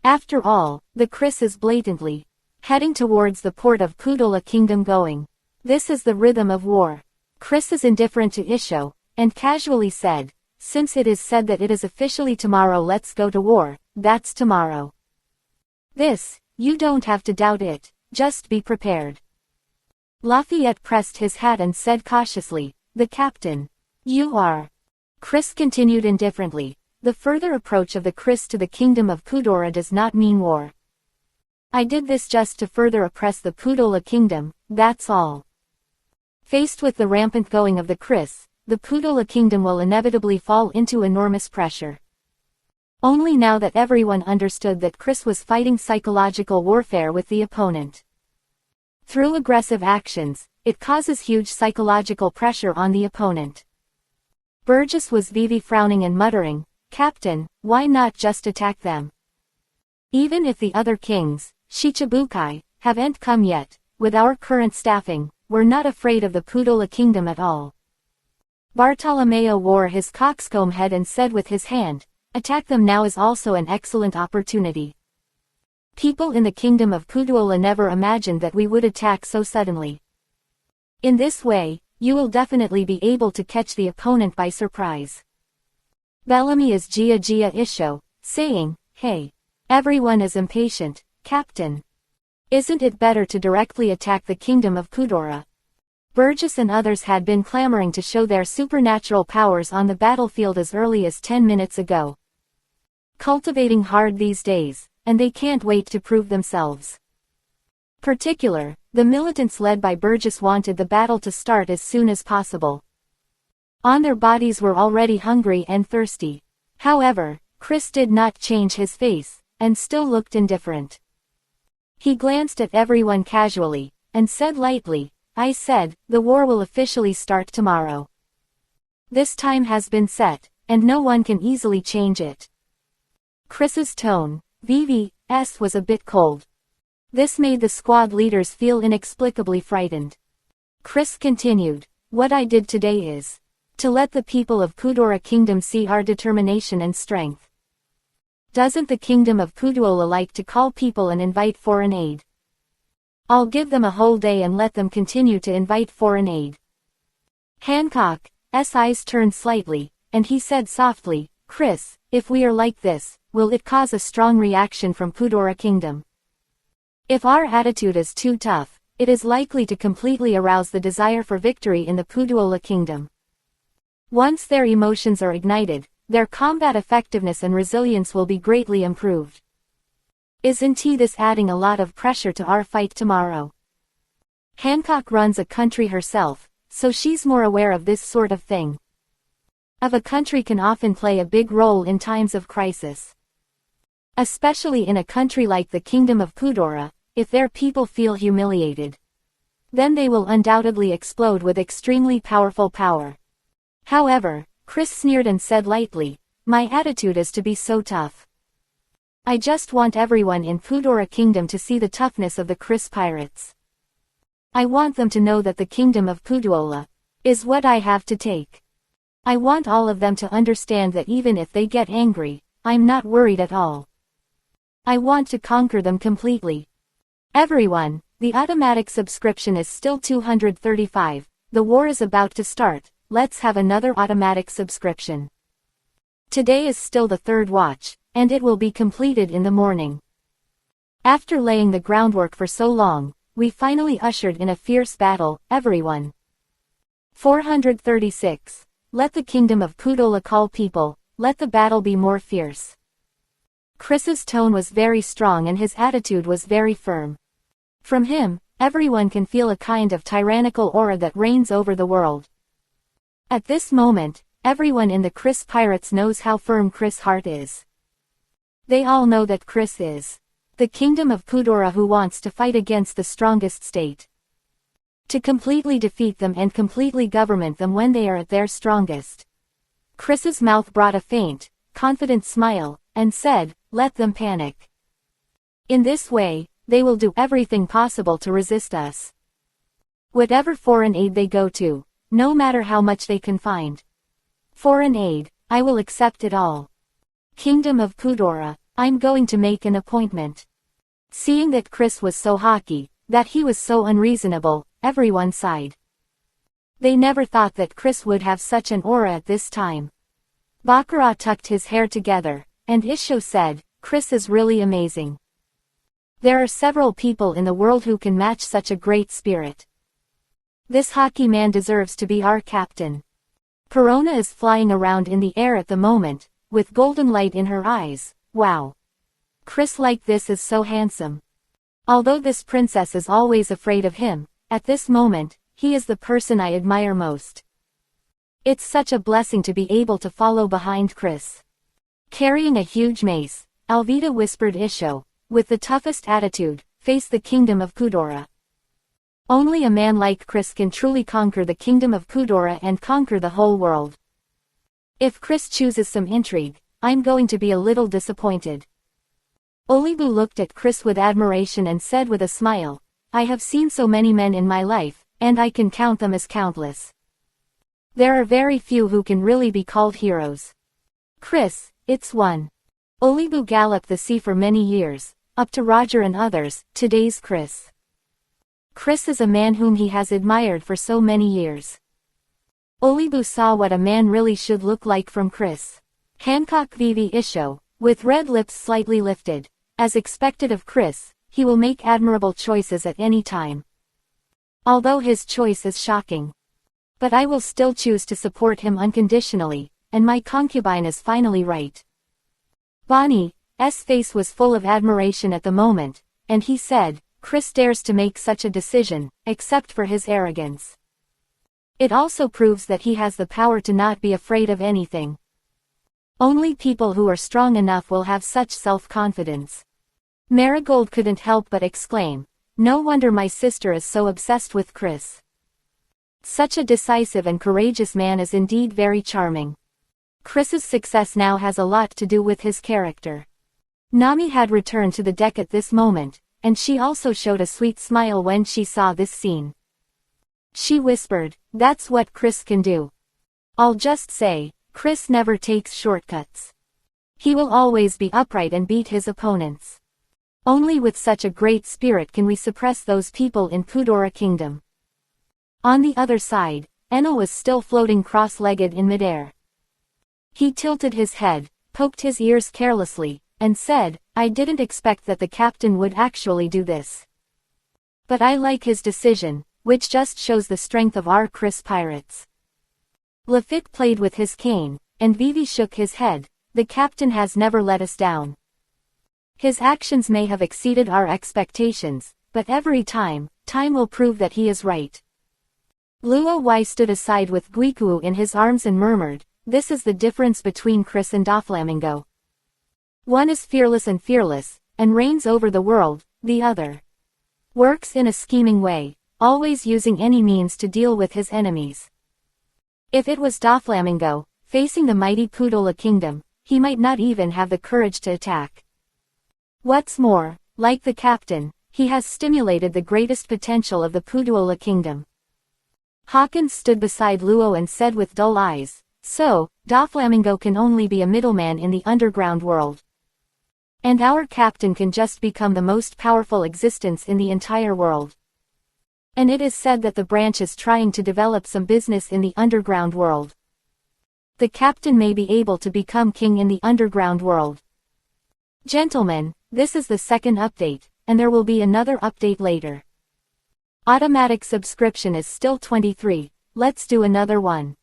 After all, the Chris is blatantly heading towards the port of Kudola Kingdom going. This is the rhythm of war. Chris is indifferent to Isho, and casually said, "Since it is said that it is officially tomorrow, let's go to war, that's tomorrow." You don't have to doubt it, just be prepared. Lafayette pressed his hat and said cautiously, "The captain. You are." Chris continued indifferently, "The further approach of the Chris to the kingdom of Kudora does not mean war. I did this just to further oppress the Kudola kingdom, that's all." Faced with the rampant going of the Chris, the Kudola kingdom will inevitably fall into enormous pressure. Only now that everyone understood that Chris was fighting psychological warfare with the opponent. Through aggressive actions, it causes huge psychological pressure on the opponent. Burgess was frowning and muttering, "Captain, why not just attack them? Even if the other kings, Shichibukai, haven't come yet, with our current staffing, we're not afraid of the Kudola kingdom at all." Bartolomeo wore his coxcomb head and said with his hand, "Attack them now is also an excellent opportunity. People in the kingdom of Kudola never imagined that we would attack so suddenly. In this way, you will definitely be able to catch the opponent by surprise." Bellamy is Gia Isho, saying, "Hey. Everyone is impatient, Captain. Isn't it better to directly attack the kingdom of Kudora?" Burgess and others had been clamoring to show their supernatural powers on the battlefield as early as 10 minutes ago. Cultivating hard these days, and they can't wait to prove themselves. The militants led by Burgess wanted the battle to start as soon as possible. On their bodies were already hungry and thirsty. However, Chris did not change his face, and still looked indifferent. He glanced at everyone casually, and said lightly, "I said, the war will officially start tomorrow. This time has been set, and no one can easily change it." Chris's tone, was a bit cold. This made the squad leaders feel inexplicably frightened. Chris continued, "What I did today is to let the people of Kudora Kingdom see our determination and strength. Doesn't the kingdom of Kudola like to call people and invite foreign aid? I'll give them a whole day and let them continue to invite foreign aid." Hancock's eyes turned slightly, and he said softly, "Chris, if we are like this, will it cause a strong reaction from Kudora Kingdom? If our attitude is too tough, it is likely to completely arouse the desire for victory in the Kudola Kingdom. Once their emotions are ignited, their combat effectiveness and resilience will be greatly improved. Isn't this adding a lot of pressure to our fight tomorrow? Hancock runs a country herself, so she's more aware of this sort of thing. A country can often play a big role in times of crisis. Especially in a country like the Kingdom of Kudora, if their people feel humiliated, then they will undoubtedly explode with extremely powerful power. However, Chris sneered and said lightly, "My attitude is to be so tough. I just want everyone in Kudora Kingdom to see the toughness of the Chris pirates. I want them to know that the Kingdom of Kudola is what I have to take. I want all of them to understand that even if they get angry, I'm not worried at all. I want to conquer them completely. Everyone, the automatic subscription is still $235, the war is about to start, let's have another automatic subscription. Today is still the third watch, and it will be completed in the morning." After laying the groundwork for so long, we finally ushered in a fierce battle, everyone. 436. Let the kingdom of Kudola call people, let the battle be more fierce. Chris's tone was very strong and his attitude was very firm. From him, everyone can feel a kind of tyrannical aura that reigns over the world. At this moment, everyone in the Chris Pirates knows how firm Chris' heart is. They all know that Chris is The kingdom of Kudora who wants to fight against the strongest state. To completely defeat them and completely govern them when they are at their strongest. Chris's mouth brought a faint, confident smile, and said, let them panic. In this way, they will do everything possible to resist us. Whatever foreign aid they go to, no matter how much they can find. Foreign aid, I will accept it all. Kingdom of Kudora, I'm going to make an appointment. Seeing that Chris was so hockey, that he was so unreasonable, everyone sighed. They never thought that Chris would have such an aura at this time. Bakura tucked his hair together, and Isho said, Chris is really amazing. There are several people in the world who can match such a great spirit. This hockey man deserves to be our captain. Perona is flying around in the air at the moment, with golden light in her eyes. Wow. Chris like this is so handsome. Although this princess is always afraid of him, at this moment, he is the person I admire most. It's such a blessing to be able to follow behind Chris. Carrying a huge mace, Alvita whispered Isho, with the toughest attitude, face the kingdom of Kudora. Only a man like Chris can truly conquer the kingdom of Kudora and conquer the whole world. If Chris chooses some intrigue, I'm going to be a little disappointed. Olibu looked at Chris with admiration and said with a smile, I have seen so many men in my life, and I can count them as countless. There are very few who can really be called heroes. Chris, it's one. Olibu galloped the sea for many years, up to Roger and others, today's Chris. Chris is a man whom he has admired for so many years. Olibu saw what a man really should look like from Chris. Hancock Vivi Isho, with red lips slightly lifted. As expected of Chris, he will make admirable choices at any time. Although his choice is shocking. But I will still choose to support him unconditionally, and my concubine is finally right. Bonnie's face was full of admiration at the moment, and he said, Chris dares to make such a decision, except for his arrogance. It also proves that he has the power to not be afraid of anything. Only people who are strong enough will have such self-confidence. Marigold couldn't help but exclaim, no wonder my sister is so obsessed with Chris. Such a decisive and courageous man is indeed very charming. Chris's success now has a lot to do with his character. Nami had returned to the deck at this moment, and she also showed a sweet smile when she saw this scene. She whispered, that's what Chris can do. I'll just say, Chris never takes shortcuts. He will always be upright and beat his opponents. Only with such a great spirit can we suppress those people in Kudora Kingdom. On the other side, Enno was still floating cross-legged in midair. He tilted his head, poked his ears carelessly, and said, I didn't expect that the captain would actually do this. But I like his decision, which just shows the strength of our Chris pirates. Lafitte played with his cane, and Vivi shook his head, the captain has never let us down. His actions may have exceeded our expectations, but every time will prove that he is right. Luo Wai stood aside with Guiku in his arms and murmured, this is the difference between Chris and Doflamingo. One is fearless and reigns over the world, the other works in a scheming way, always using any means to deal with his enemies. If it was Doflamingo, facing the mighty Kudora Kingdom, he might not even have the courage to attack. What's more, like the captain, he has stimulated the greatest potential of the Kudora Kingdom. Hawkins stood beside Luo and said with dull eyes, so, Doflamingo can only be a middleman in the underground world. And our captain can just become the most powerful existence in the entire world. And it is said that the branch is trying to develop some business in the underground world. The captain may be able to become king in the underground world. Gentlemen, this is the second update, and there will be another update later. Automatic subscription is still 23, let's do another one.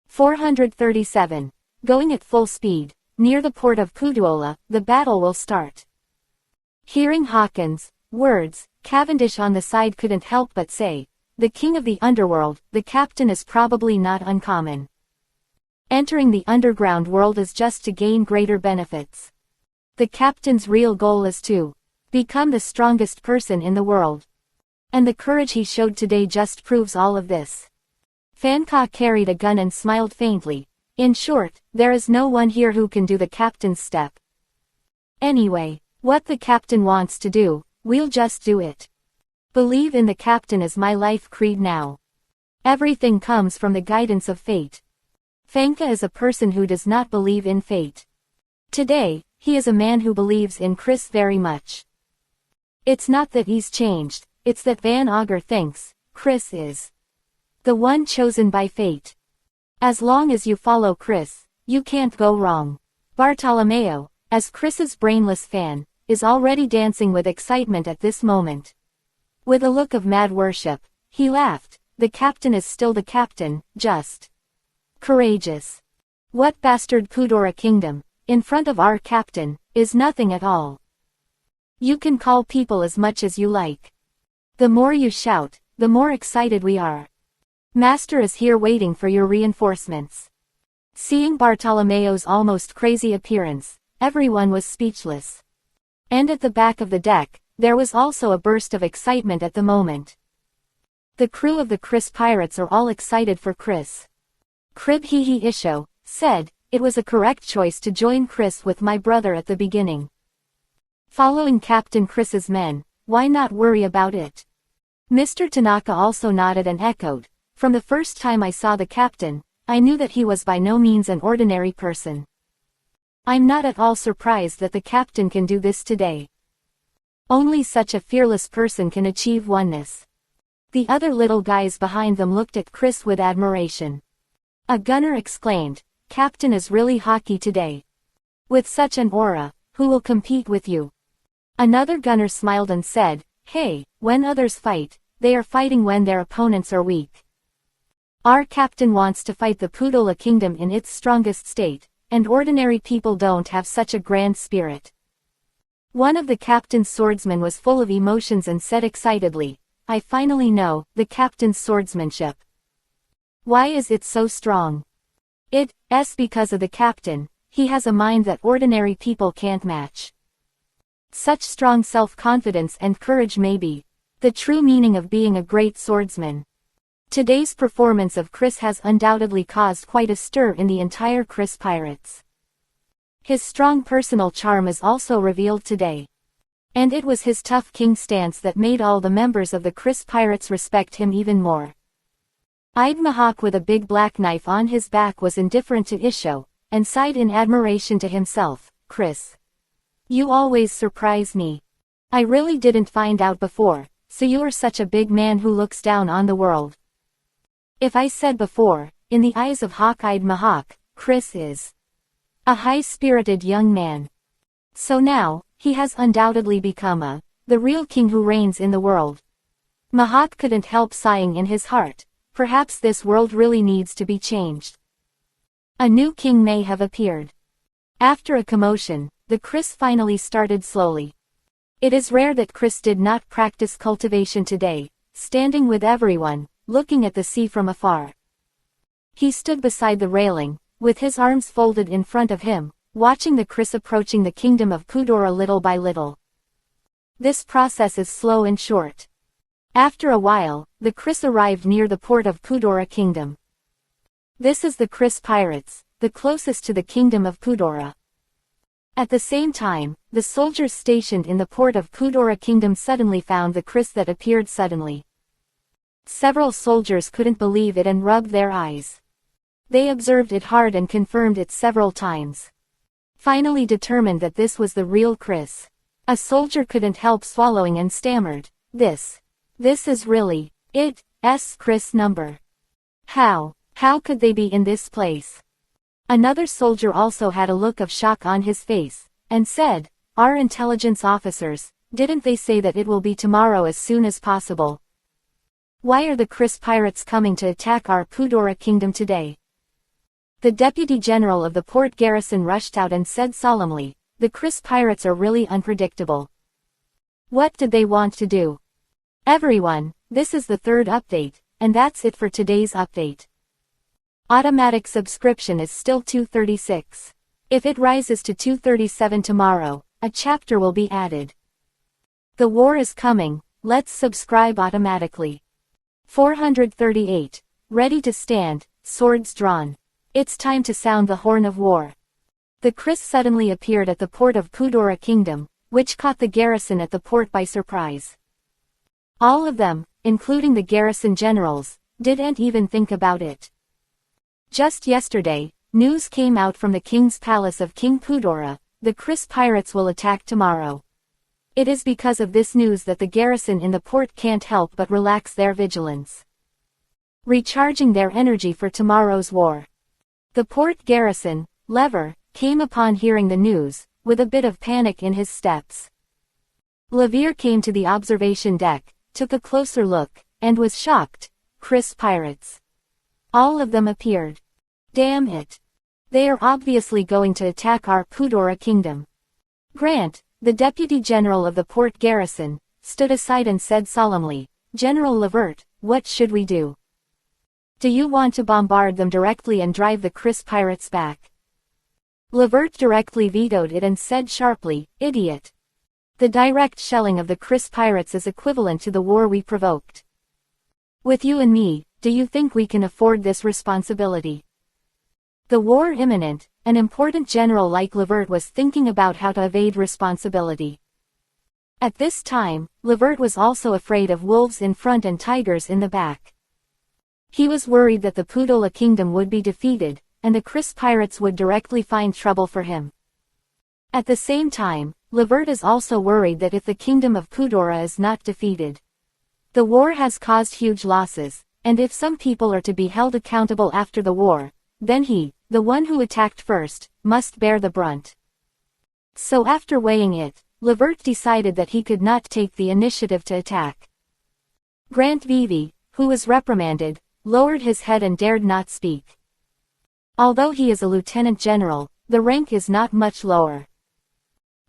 437. Going at full speed, near the port of Kudora, the battle will start. Hearing Hawkins' words, Cavendish on the side couldn't help but say, the king of the underworld, the captain is probably not uncommon. Entering the underground world is just to gain greater benefits. The captain's real goal is to Become the strongest person in the world. And the courage he showed today just proves all of this. Fanka carried a gun and smiled faintly. In short, there is no one here who can do the captain's step. Anyway, what the captain wants to do, we'll just do it. Believe in the captain is my life creed now. Everything comes from the guidance of fate. Fanka is a person who does not believe in fate. Today, he is a man who believes in Chris very much. It's not that he's changed, it's that Van Auger thinks Chris is the one chosen by fate. As long as you follow Chris, you can't go wrong. Bartolomeo, as Chris's brainless fan, is already dancing with excitement at this moment. With a look of mad worship, he laughed. The captain is still the captain, just courageous. What bastard Kudora kingdom, in front of our captain, is nothing at all. You can call people as much as you like. The more you shout, the more excited we are. Master is here waiting for your reinforcements. Seeing Bartolomeo's almost crazy appearance, everyone was speechless. And at the back of the deck, there was also a burst of excitement at the moment. The crew of the Chris pirates are all excited for Chris. Crib Hehe Isho said, it was a correct choice to join Chris with my brother at the beginning. Following Captain Chris's men, why not worry about it? Mr. Tanaka also nodded and echoed. From the first time I saw the captain, I knew that he was by no means an ordinary person. I'm not at all surprised that the captain can do this today. Only such a fearless person can achieve oneness. The other little guys behind them looked at Chris with admiration. A gunner exclaimed, Captain is really hockey today. With such an aura, who will compete with you? Another gunner smiled and said, hey, when others fight, they are fighting when their opponents are weak. Our captain wants to fight the Pudola kingdom in its strongest state, and ordinary people don't have such a grand spirit. One of the captain's swordsmen was full of emotions and said excitedly, I finally know the captain's swordsmanship. Why is it so strong? It's because of the captain. He has a mind that ordinary people can't match. Such strong self-confidence and courage may be the true meaning of being a great swordsman. Today's performance of Chris has undoubtedly caused quite a stir in the entire Chris Pirates. His strong personal charm is also revealed today. And it was his tough king stance that made all the members of the Chris Pirates respect him even more. Ide Mahawk with a big black knife on his back was indifferent to Isho, and sighed in admiration to himself, Chris. You always surprise me. I really didn't find out before, so you're such a big man who looks down on the world. If I said before, in the eyes of Hawk-Eyed Mahawk, Chris is a high-spirited young man. So now, he has undoubtedly become the real king who reigns in the world. Mahawk couldn't help sighing in his heart, perhaps this world really needs to be changed. A new king may have appeared. After a commotion, the Chris finally started slowly. It is rare that Chris did not practice cultivation today, standing with everyone, looking at the sea from afar. He stood beside the railing, with his arms folded in front of him, watching the Chris approaching the kingdom of Kudora little by little. This process is slow and short. After a while, the Chris arrived near the port of Kudora Kingdom. This is the Chris Pirates, the closest to the kingdom of Kudora. At the same time, the soldiers stationed in the port of Kudora Kingdom suddenly found the Chris that appeared suddenly. Several soldiers couldn't believe it and rubbed their eyes. They observed it hard and confirmed it several times. Finally determined that this was the real Chris. A soldier couldn't help swallowing and stammered, This is really it's Chris number. How could they be in this place? Another soldier also had a look of shock on his face, and said, Our intelligence officers, didn't they say that it will be tomorrow as soon as possible? Why are the Chris Pirates coming to attack our Kudora Kingdom today? The Deputy General of the port garrison rushed out and said solemnly, The Chris Pirates are really unpredictable. What did they want to do? Everyone, this is the third update, and that's it for today's update. Automatic subscription is still $236. If it rises to $237 tomorrow, a chapter will be added. The war is coming, let's subscribe automatically. 438. Ready to stand, swords drawn. It's time to sound the horn of war. The Kriss suddenly appeared at the port of Pudora Kingdom, which caught the garrison at the port by surprise. All of them, including the garrison generals, didn't even think about it. Just yesterday, news came out from the king's palace of King Pudora, the Kriss pirates will attack tomorrow. It is because of this news that the garrison in the port can't help but relax their vigilance, recharging their energy for tomorrow's war. The port garrison, Lever, came upon hearing the news, with a bit of panic in his steps. Lever came to the observation deck, took a closer look, and was shocked. Kriss pirates. All of them appeared. Damn it. They are obviously going to attack our Pudora Kingdom. Grant, the deputy general of the port garrison, stood aside and said solemnly, General Levert, what should we do? Do you want to bombard them directly and drive the Kriss pirates back? Levert directly vetoed it and said sharply, idiot. The direct shelling of the Kriss pirates is equivalent to the war we provoked. With you and me, do you think we can afford this responsibility? The war imminent, an important general like Levert was thinking about how to evade responsibility. At this time, Levert was also afraid of wolves in front and tigers in the back. He was worried that the Pudora Kingdom would be defeated, and the Kriss pirates would directly find trouble for him. At the same time, Levert is also worried that if the Kingdom of Pudora is not defeated, the war has caused huge losses, and if some people are to be held accountable after the war, then he, the one who attacked first, must bear the brunt. So after weighing it, Levert decided that he could not take the initiative to attack. Grant Vivi, who was reprimanded, lowered his head and dared not speak. Although he is a lieutenant general, the rank is not much lower.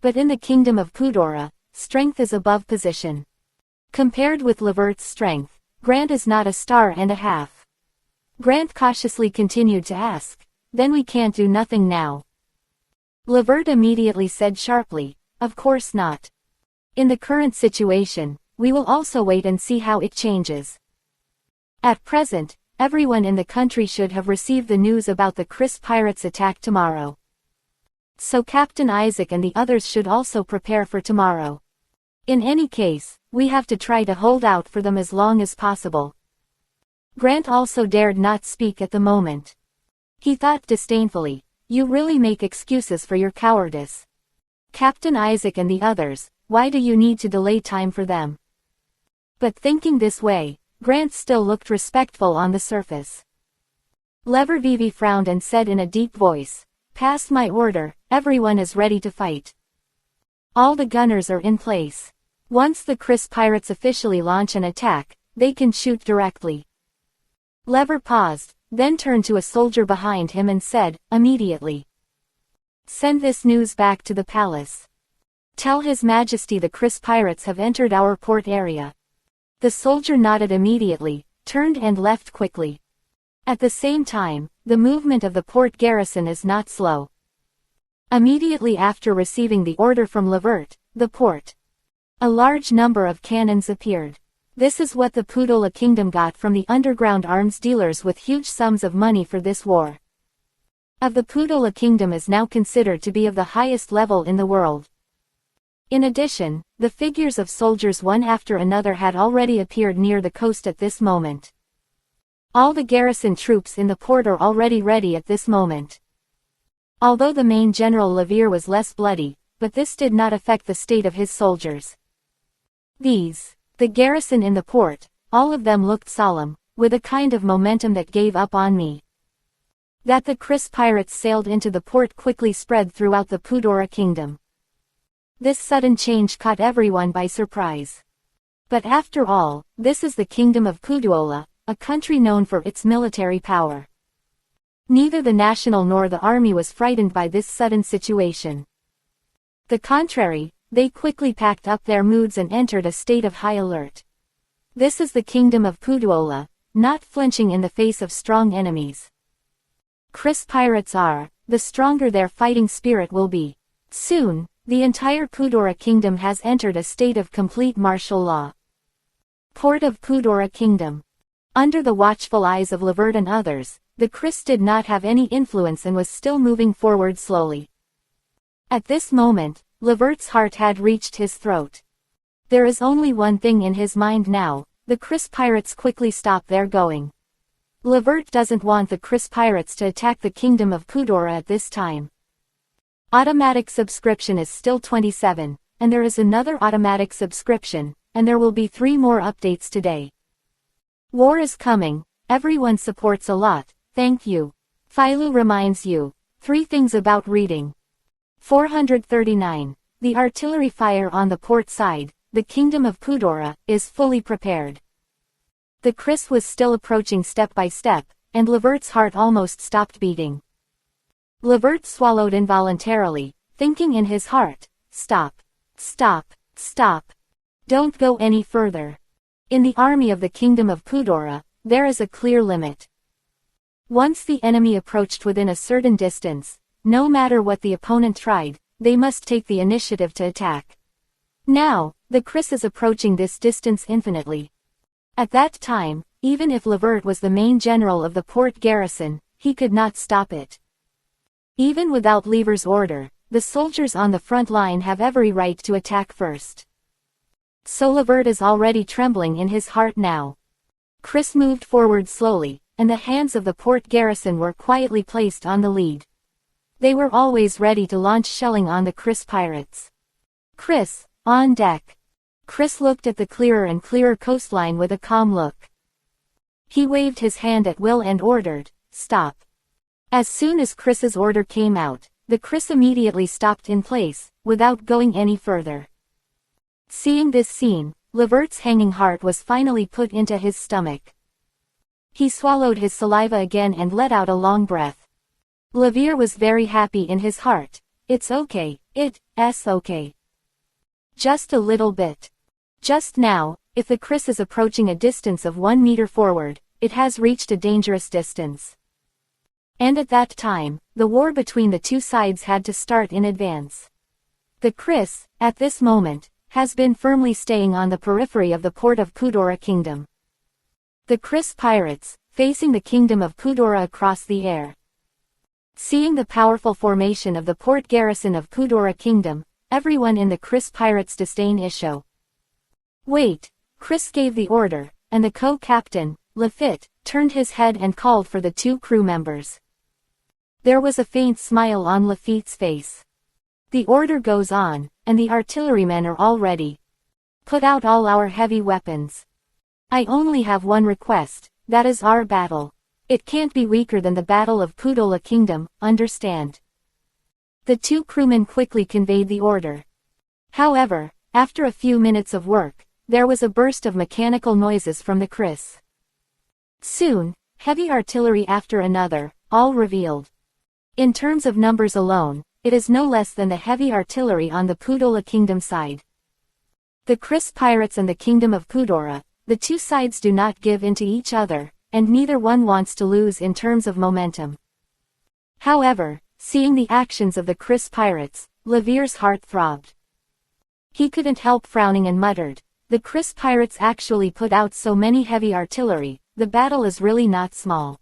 But in the Kingdom of Pudora, strength is above position. Compared with Levert's strength, Grant is not a star and a half. Grant cautiously continued to ask, then we can't do nothing now? Levert immediately said sharply, of course not. In the current situation, we will also wait and see how it changes. At present, everyone in the country should have received the news about the Kriss pirates' attack tomorrow. So Captain Isaac and the others should also prepare for tomorrow. In any case, we have to try to hold out for them as long as possible. Grant also dared not speak at the moment. He thought disdainfully, you really make excuses for your cowardice. Captain Isaac and the others, why do you need to delay time for them? But thinking this way, Grant still looked respectful on the surface. Lever Vivi frowned and said in a deep voice, pass my order, everyone is ready to fight. All the gunners are in place. Once the Kriss pirates officially launch an attack, they can shoot directly. Lever paused, then turned to a soldier behind him and said, immediately. Send this news back to the palace. Tell His Majesty the Kriss pirates have entered our port area. The soldier nodded immediately, turned and left quickly. At the same time, the movement of the port garrison is not slow. Immediately after receiving the order from Levert, the port, a large number of cannons appeared. This is what the Pudora Kingdom got from the underground arms dealers with huge sums of money for this war. Of the Pudora Kingdom is now considered to be of the highest level in the world. In addition, the figures of soldiers one after another had already appeared near the coast at this moment. All the garrison troops in the port are already ready at this moment. Although the main general Lever was less bloody, but this did not affect the state of his soldiers. The garrison in the port, all of them looked solemn, with a kind of momentum that gave up on me. That the Kriss pirates sailed into the port quickly spread throughout the Pudora Kingdom. This sudden change caught everyone by surprise. But after all, this is the Kingdom of Pudora, a country known for its military power. Neither the national nor the army was frightened by this sudden situation. The contrary, they quickly packed up their moods and entered a state of high alert. This is the Kingdom of Pudora, not flinching in the face of strong enemies. Kriss pirates are, the stronger their fighting spirit will be. Soon, The entire Kudora Kingdom has entered a state of complete martial law. Port of Kudora Kingdom. Under the watchful eyes of Levert and others, the Kriss did not have any influence and was still moving forward slowly. At this moment, Levert's heart had reached his throat. There is only one thing in his mind now: the Kriss pirates quickly stop their going. Levert doesn't want the Kriss pirates to attack the kingdom of Kudora at this time. Automatic subscription is still 27, and there is another automatic subscription, and there will be 3 more updates today. War is coming, everyone supports a lot, thank you. Philo reminds you. 3 things about reading. 439. The artillery fire on the port side, the kingdom of Kudora, is fully prepared. The Kriss was still approaching step by step, and Levert's heart almost stopped beating. Levert swallowed involuntarily, thinking in his heart, stop, stop, stop. Don't go any further. In the army of the kingdom of Kudora, there is a clear limit. Once the enemy approached within a certain distance, no matter what the opponent tried, they must take the initiative to attack. Now, the Kriss is approaching this distance infinitely. At that time, even if Levert was the main general of the port garrison, he could not stop it. Even without Lever's order, the soldiers on the front line have every right to attack first. So Levert is already trembling in his heart now. Kriss moved forward slowly, and the hands of the port garrison were quietly placed on the lead. They were always ready to launch shelling on the Kriss pirates. Kriss, on deck. Kriss looked at the clearer and clearer coastline with a calm look. He waved his hand at will and ordered, stop. As soon as Kriss's order came out, the Kriss immediately stopped in place, without going any further. Seeing this scene, Levert's hanging heart was finally put into his stomach. He swallowed his saliva again and let out a long breath. Levere was very happy in his heart. It's okay, it's okay. Just a little bit. Just now, if the Kriss is approaching a distance of 1 meter forward, it has reached a dangerous distance. And at that time, the war between the 2 sides had to start in advance. The Kriss, at this moment, has been firmly staying on the periphery of the port of Kudora Kingdom. The Kriss pirates, facing the kingdom of Kudora across the air. Seeing the powerful formation of the port garrison of Kudora Kingdom, everyone in the Kriss pirates disdain Isho. Wait, Kriss gave the order, and the co-captain, Lafitte, turned his head and called for the 2 crew members. There was a faint smile on Lafitte's face. The order goes on, and the artillerymen are all ready. Put out all our heavy weapons. I only have one request, that is our battle. It can't be weaker than the Battle of Kudora Kingdom, understand? The 2 crewmen quickly conveyed the order. However, after a few minutes of work, there was a burst of mechanical noises from the Kriss. Soon, heavy artillery after another, all revealed. In terms of numbers alone, it is no less than the heavy artillery on the Kudora Kingdom side. The Kriss pirates and the Kingdom of Kudora, the 2 sides do not give in to each other, and neither one wants to lose in terms of momentum. However, seeing the actions of the Kriss pirates, Levere's heart throbbed. He couldn't help frowning and muttered, the Kriss pirates actually put out so many heavy artillery, the battle is really not small.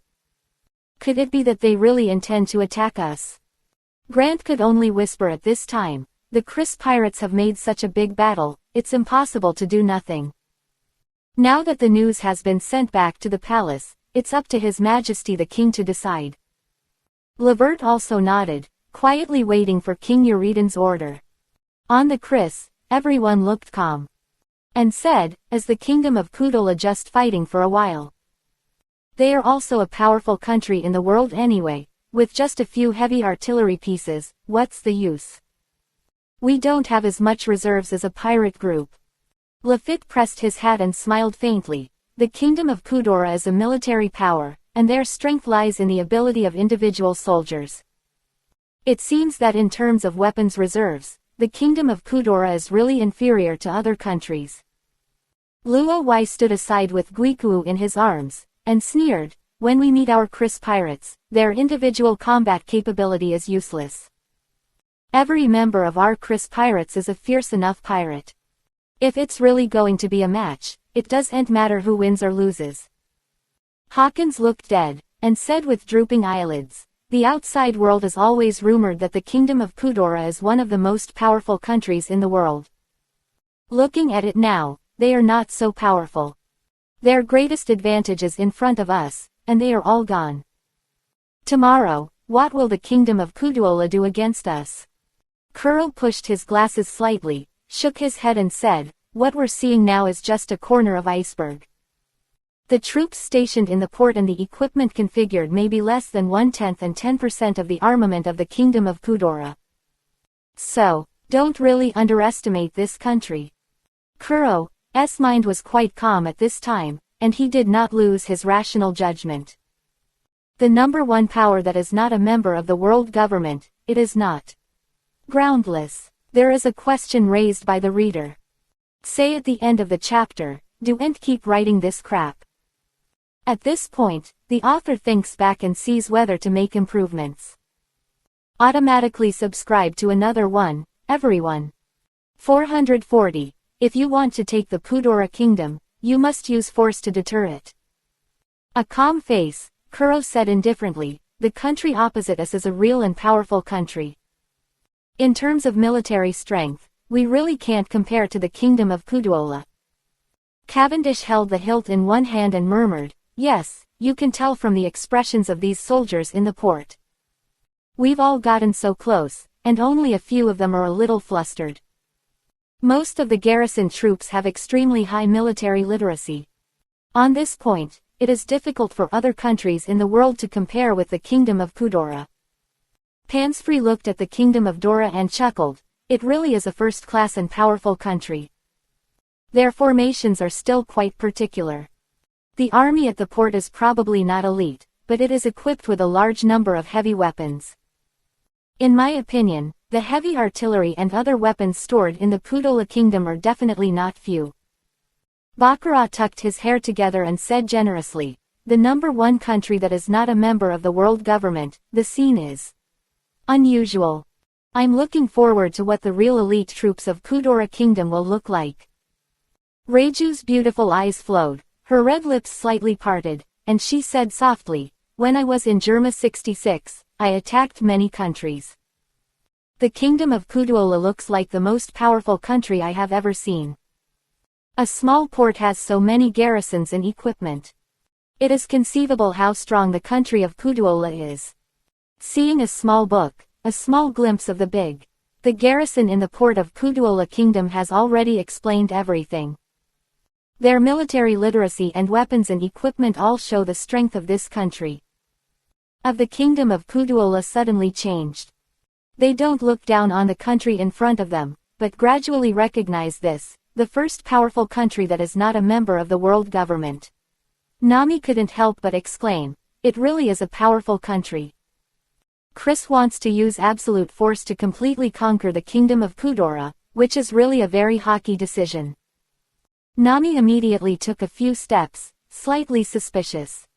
Could it be that they really intend to attack us? Grant could only whisper at this time, the Kriss pirates have made such a big battle, it's impossible to do nothing. Now that the news has been sent back to the palace, it's up to His Majesty the King to decide. Levert also nodded, quietly waiting for King Uridan's order. On the Kriss, everyone looked calm. And said, is the kingdom of Kudora just fighting for a while? They are also a powerful country in the world anyway, with just a few heavy artillery pieces, what's the use? We don't have as much reserves as a pirate group. Lafitte pressed his hat and smiled faintly. The kingdom of Kudora is a military power, and their strength lies in the ability of individual soldiers. It seems that in terms of weapons reserves, the kingdom of Kudora is really inferior to other countries. Luo Wai stood aside with Guiku in his arms, and sneered, when we meet our Kriss pirates, their individual combat capability is useless. Every member of our Chris Pirates is a fierce enough pirate. If it's really going to be a match, it doesn't matter who wins or loses. Hawkins looked dead, and said with drooping eyelids, "The outside world is always rumored that the Kingdom of Kudora is one of the most powerful countries in the world. Looking at it now, they are not so powerful. Their greatest advantage is in front of us, and they are all gone. Tomorrow, what will the Kingdom of Kudora do against us?" Kuro pushed his glasses slightly, shook his head and said, "What we're seeing now is just a corner of iceberg. The troops stationed in the port and the equipment configured may be less than 1/10 and 10% of the armament of the Kingdom of Kudora. So, don't really underestimate this country." Kuro's mind was quite calm at this time, and he did not lose his rational judgment. The number one power that is not a member of the world government, it is not groundless. There is a question raised by the reader. Say at the end of the chapter, "Don't keep writing this crap." At this point, the author thinks back and sees whether to make improvements. Automatically subscribe to another one, everyone. 440. If you want to take the Kudora Kingdom, you must use force to deter it. A calm face, Kuro said indifferently, "The country opposite us is a real and powerful country. In terms of military strength, we really can't compare to the Kingdom of Kudora." Cavendish held the hilt in one hand and murmured, "Yes, you can tell from the expressions of these soldiers in the port. We've all gotten so close, and only a few of them are a little flustered. Most of the garrison troops have extremely high military literacy. On this point, it is difficult for other countries in the world to compare with the Kingdom of Kudora." Pansfree looked at the Kingdom of Dora and chuckled, "It really is a first-class and powerful country. Their formations are still quite particular. The army at the port is probably not elite, but it is equipped with a large number of heavy weapons. In my opinion, the heavy artillery and other weapons stored in the Kudora Kingdom are definitely not few." Baccarat tucked his hair together and said generously, "The number one country that is not a member of the world government, the scene is unusual. I'm looking forward to what the real elite troops of Kudora Kingdom will look like." Reiju's beautiful eyes flowed, her red lips slightly parted, and she said softly, "When I was in Germa 66, I attacked many countries. The Kingdom of Kudora looks like the most powerful country I have ever seen. A small port has so many garrisons and equipment. It is conceivable how strong the country of Kudora is. Seeing a small book, a small glimpse of the big. The garrison in the port of Kudora Kingdom has already explained everything. Their military literacy and weapons and equipment all show the strength of this country. Of the Kingdom of Kudora suddenly changed. They don't look down on the country in front of them, but gradually recognize this, the first powerful country that is not a member of the world government." Nami couldn't help but exclaim, "It really is a powerful country. Chris wants to use absolute force to completely conquer the Kingdom of Kudora, which is really a very hockey decision." Nami immediately took a few steps, slightly suspicious.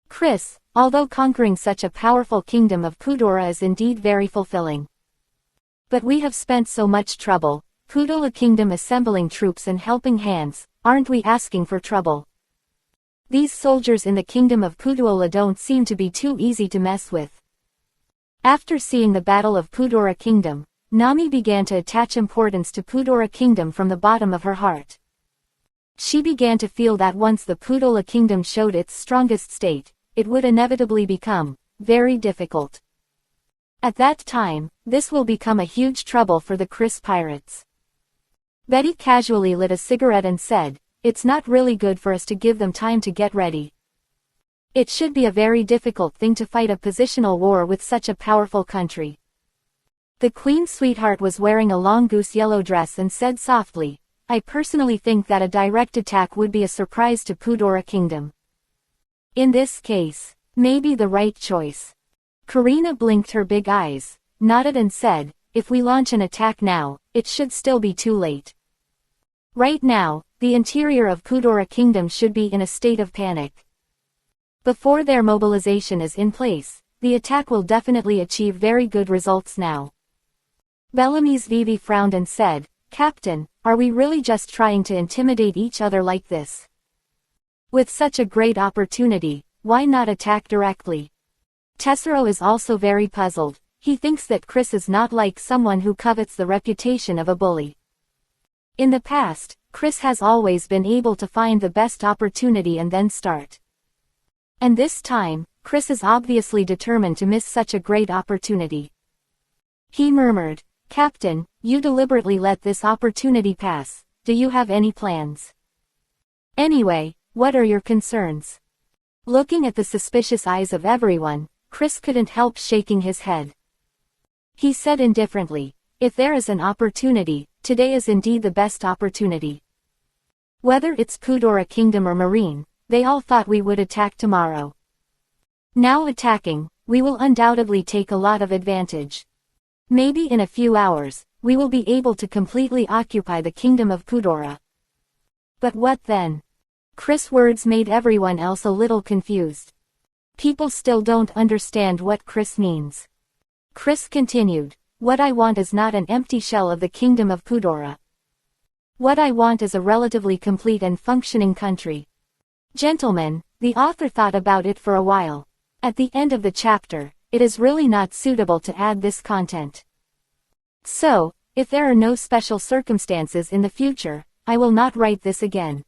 "Chris, although conquering such a powerful Kingdom of Kudora is indeed very fulfilling. But we have spent so much trouble, Kudora Kingdom assembling troops and helping hands, aren't we asking for trouble? These soldiers in the Kingdom of Kudora don't seem to be too easy to mess with." After seeing the Battle of Kudora Kingdom, Nami began to attach importance to Kudora Kingdom from the bottom of her heart. She began to feel that once the Kudora Kingdom showed its strongest state, it would inevitably become very difficult. At that time, this will become a huge trouble for the Chris Pirates. Betty casually lit a cigarette and said, "It's not really good for us to give them time to get ready. It should be a very difficult thing to fight a positional war with such a powerful country." The Queen's sweetheart was wearing a long goose yellow dress and said softly, "I personally think that a direct attack would be a surprise to Kudora Kingdom. In this case, maybe the right choice." Karina blinked her big eyes, nodded and said, "If we launch an attack now, it should still be too late. Right now, the interior of Kudora Kingdom should be in a state of panic. Before their mobilization is in place, the attack will definitely achieve very good results now." Bellamy's Vivi frowned and said, "Captain, are we really just trying to intimidate each other like this? With such a great opportunity, why not attack directly?" Tesoro is also very puzzled. He thinks that Chris is not like someone who covets the reputation of a bully. In the past, Chris has always been able to find the best opportunity and then start. And this time, Chris is obviously determined to miss such a great opportunity. He murmured, "Captain, you deliberately let this opportunity pass. Do you have any plans? Anyway, what are your concerns?" Looking at the suspicious eyes of everyone, Chris couldn't help shaking his head. He said indifferently, "If there is an opportunity, today is indeed the best opportunity. Whether it's Kudora Kingdom or Marine, they all thought we would attack tomorrow. Now attacking, we will undoubtedly take a lot of advantage. Maybe in a few hours, we will be able to completely occupy the kingdom of Kudora. But what then?" Chris' words made everyone else a little confused. People still don't understand what Chris means. Chris continued, "What I want is not an empty shell of the kingdom of Kudora. What I want is a relatively complete and functioning country." Gentlemen, the author thought about it for a while. At the end of the chapter, it is really not suitable to add this content. So, if there are no special circumstances in the future, I will not write this again.